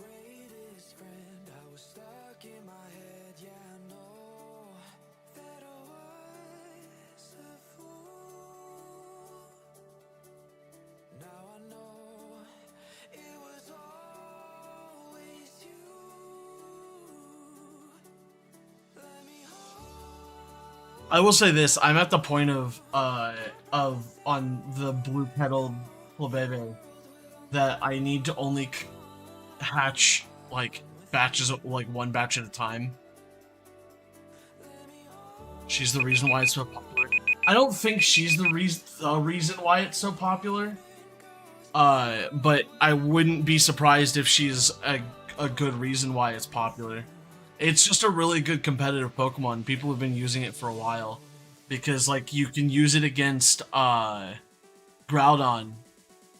I will say this: I'm at the point of on the blue petaled Plebebe that I need to only hatch like batches of like one batch at a time. She's the reason why it's so popular. I don't think she's the reason why it's so popular. But I wouldn't be surprised if she's a good reason why it's popular. It's just a really good competitive Pokemon. People have been using it for a while. Because, like, you can use it against, Groudon.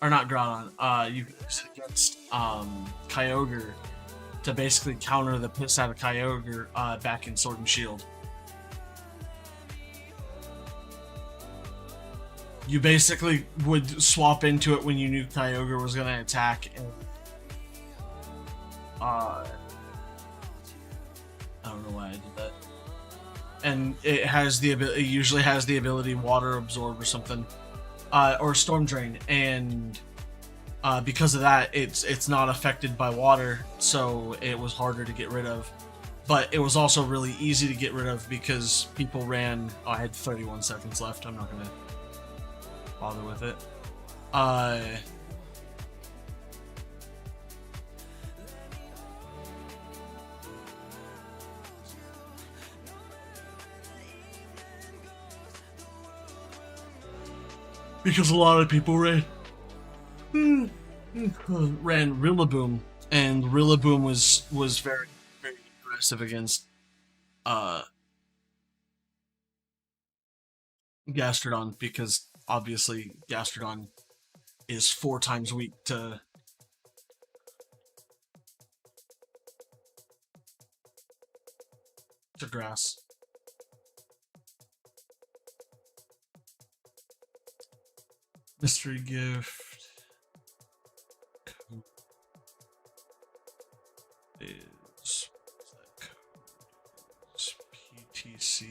Or not Groudon. You can use it against, Kyogre. To basically counter the piss out of Kyogre, back in Sword and Shield. You basically would swap into it when you knew Kyogre was gonna attack, and, I don't know why I did that. And it has the ability. It usually has the ability Water Absorb or something, or Storm Drain, and because of that, it's not affected by water, so it was harder to get rid of. But it was also really easy to get rid of because people ran. Oh, I had 31 seconds left. I'm not gonna bother with it. Because a lot of people ran Rillaboom, and Rillaboom was very, very aggressive against Gastrodon, because obviously Gastrodon is 4 times weak to grass. Mystery gift code is, that code is PTC.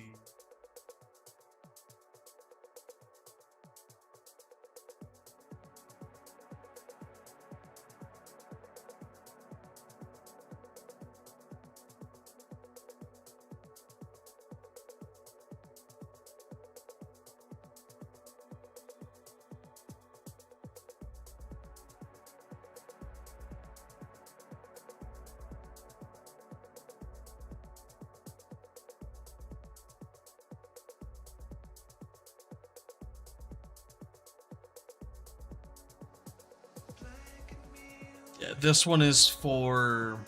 Yeah, this one is for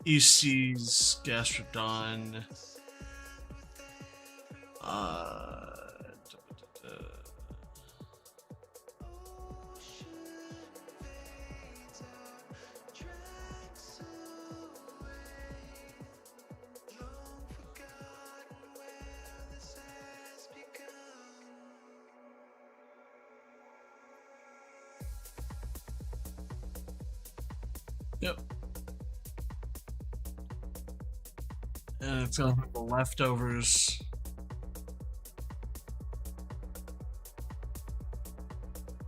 EC's Gastrodon. Yep. And it's gonna have the leftovers.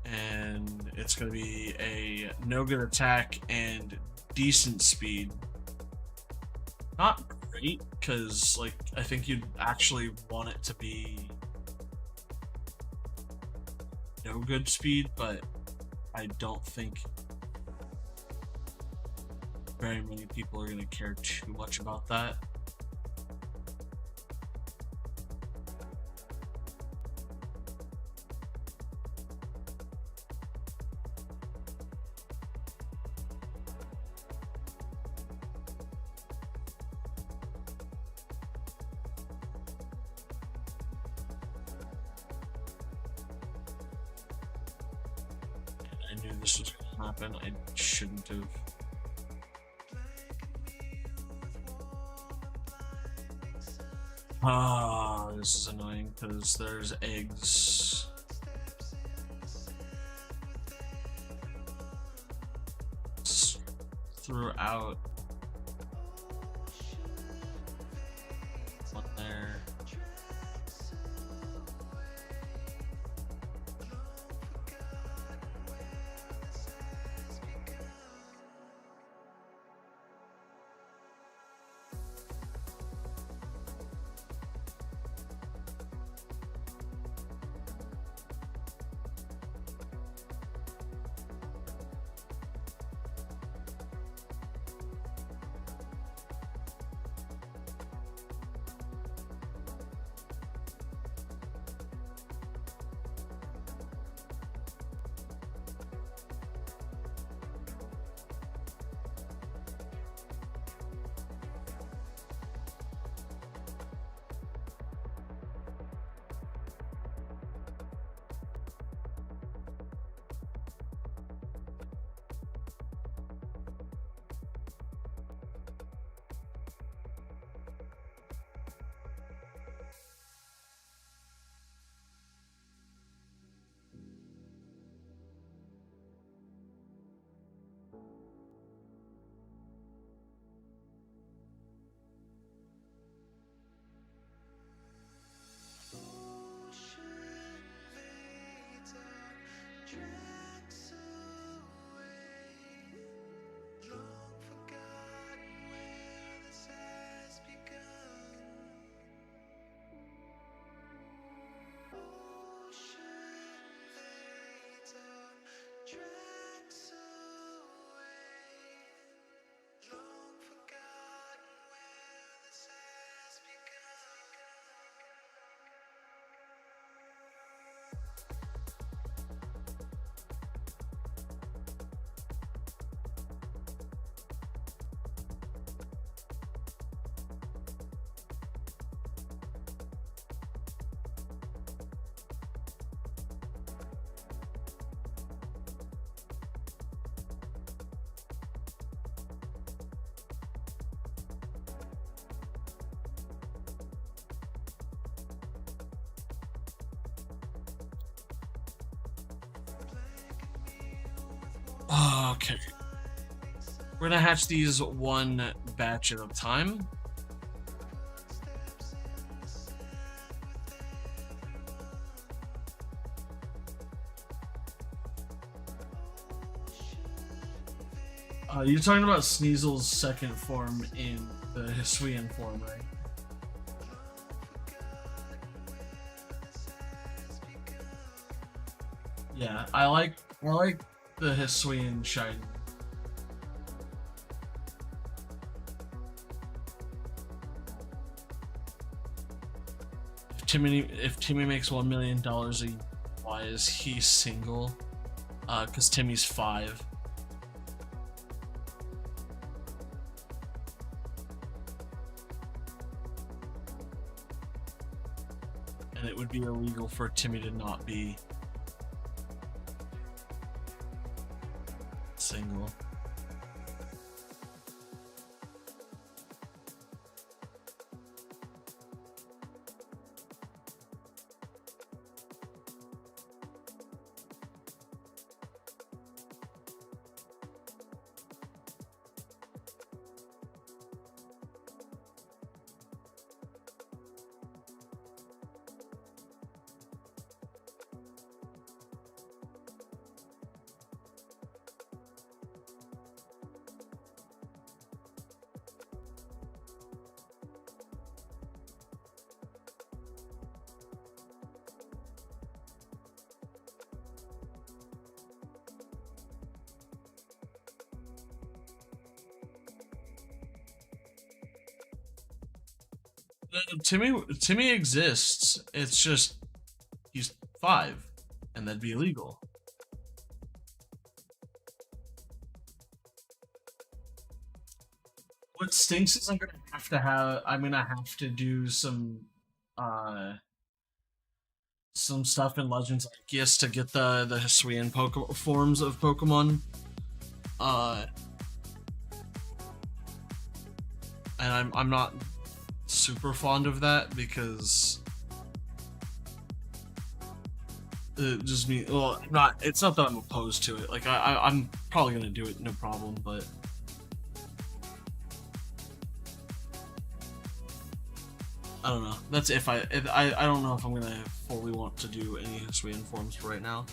And it's gonna be a no good attack and decent speed. Not great, because like I think you'd actually want it to be no good speed, but I don't think very many people are gonna care too much about that. I knew this was gonna happen. I shouldn't have. Ah, this is annoying because there's eggs. Throughout. One there. Okay. We're gonna hatch these one batch at a time. You're talking about Sneasel's second form in the Hisuian form, right? Yeah, I like the Hisuian shiny. If Timmy makes $1 million a year, why is he single? Because Timmy's 5. And it would be illegal for Timmy to not be single. Timmy exists. It's just he's 5, and that'd be illegal. What stinks is I'm gonna have to do some stuff in Legends Arceus to get the Hisuian forms of Pokemon. And I'm not super fond of that because it just me. Well, not. It's not that I'm opposed to it. Like I'm probably gonna do it, no problem. But I don't know. That's if I don't know if I'm gonna fully want to do any Hisuian forms for right now.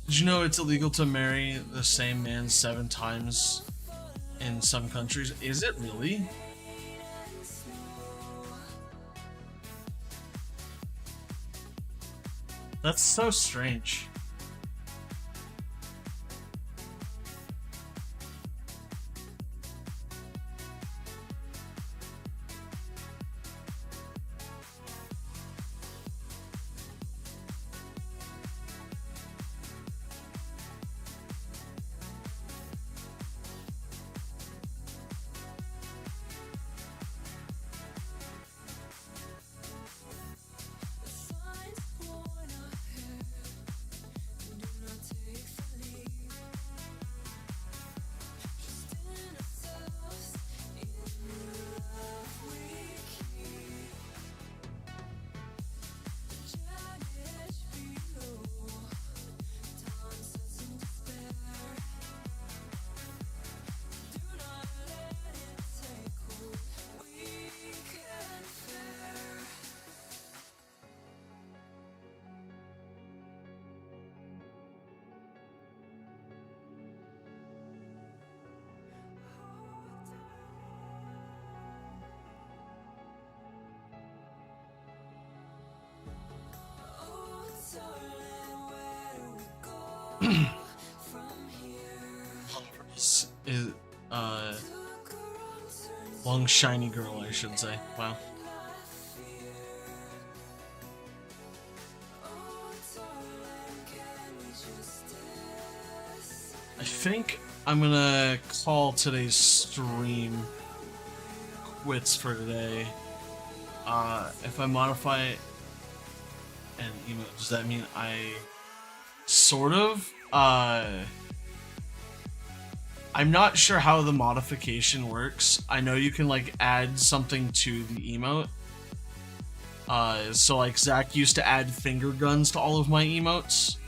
Did you know it's illegal to marry the same man 7 times in some countries? Is it really? That's so strange. Is long shiny girl, I should say. Wow. I think I'm gonna call today's stream quits for today. If I modify an emote, does that mean I sort of I'm not sure how the modification works. I know you can like add something to the emote. So like Zach used to add finger guns to all of my emotes.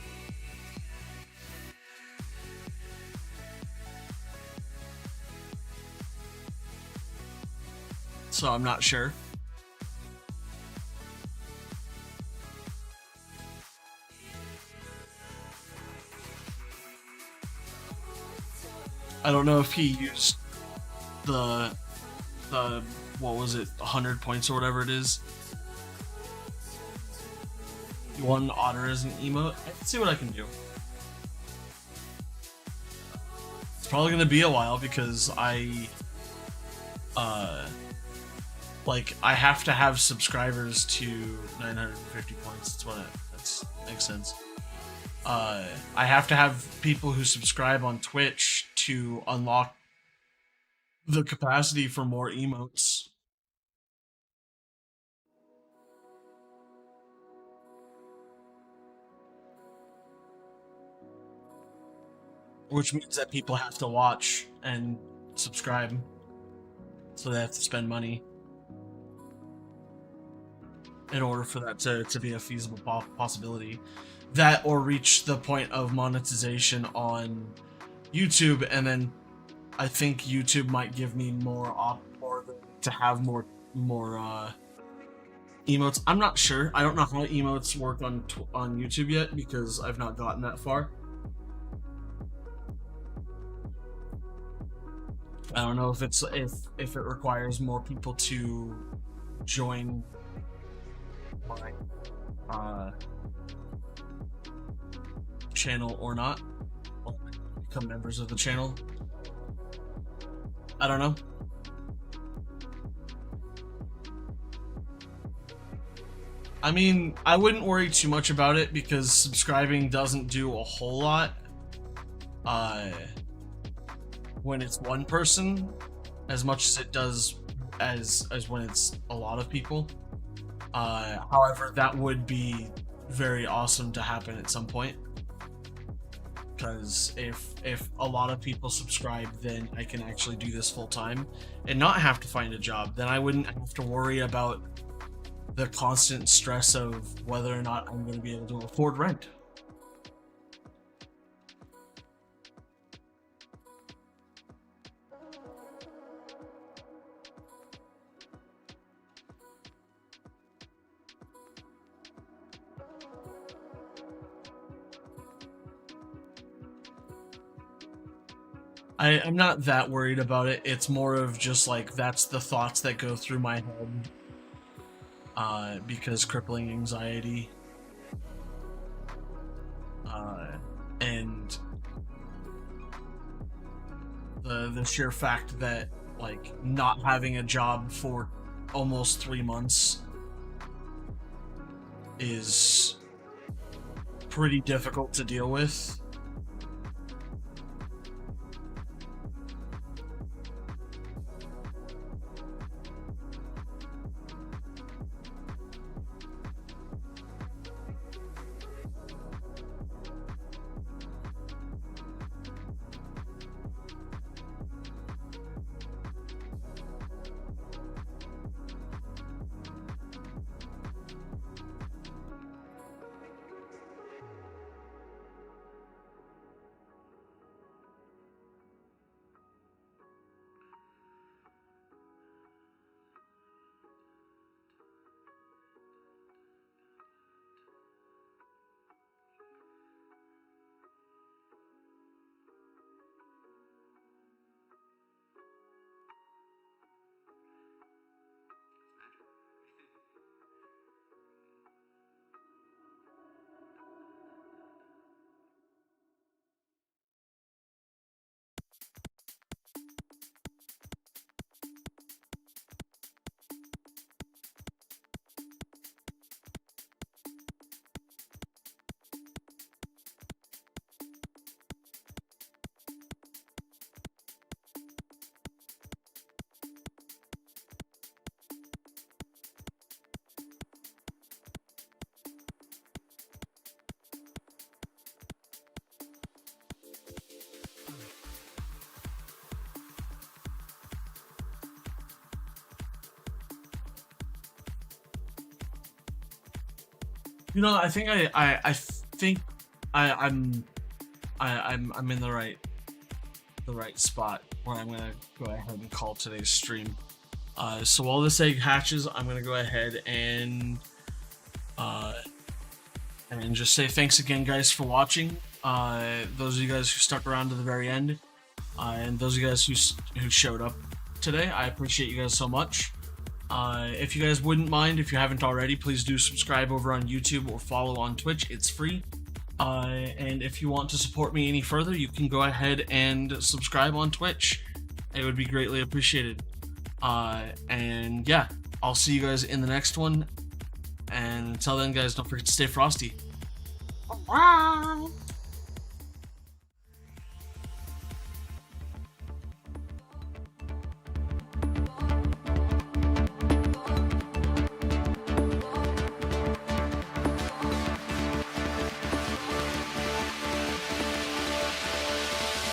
So I'm not sure. I don't know if he used the what was it, 100 points or whatever it is. You want an otter as an emote? I can see what I can do. It's probably gonna be a while because I have to have subscribers to 950 points. That's what that makes sense. I have to have people who subscribe on Twitch to unlock the capacity for more emotes. Which means that people have to watch and subscribe. So they have to spend money in order for that to be a feasible possibility. That or reach the point of monetization on YouTube, and then I think YouTube might give me more to have more emotes. I'm not sure. I don't know how emotes work on YouTube yet because I've not gotten that far. I don't know if it requires more people to join my channel or not, or become members of the channel. I don't know. I mean, I wouldn't worry too much about it because subscribing doesn't do a whole lot when it's one person as much as it does as when it's a lot of people. However, that would be very awesome to happen at some point, because if a lot of people subscribe, then I can actually do this full time and not have to find a job. Then I wouldn't have to worry about the constant stress of whether or not I'm going to be able to afford rent. I'm not that worried about it. It's more of just like, that's the thoughts that go through my head. Because crippling anxiety. And the sheer fact that, like, not having a job for almost 3 months is pretty difficult to deal with. You know, I think I'm in the right spot where I'm gonna go ahead and call today's stream. So while this egg hatches, I'm gonna go ahead and just say thanks again, guys, for watching. Those of you guys who stuck around to the very end, and those of you guys who showed up today, I appreciate you guys so much. If you guys wouldn't mind, if you haven't already, please do subscribe over on YouTube or follow on Twitch. It's free. And if you want to support me any further, you can go ahead and subscribe on Twitch. It would be greatly appreciated. And yeah, I'll see you guys in the next one. And until then, guys, don't forget to stay frosty. Bye.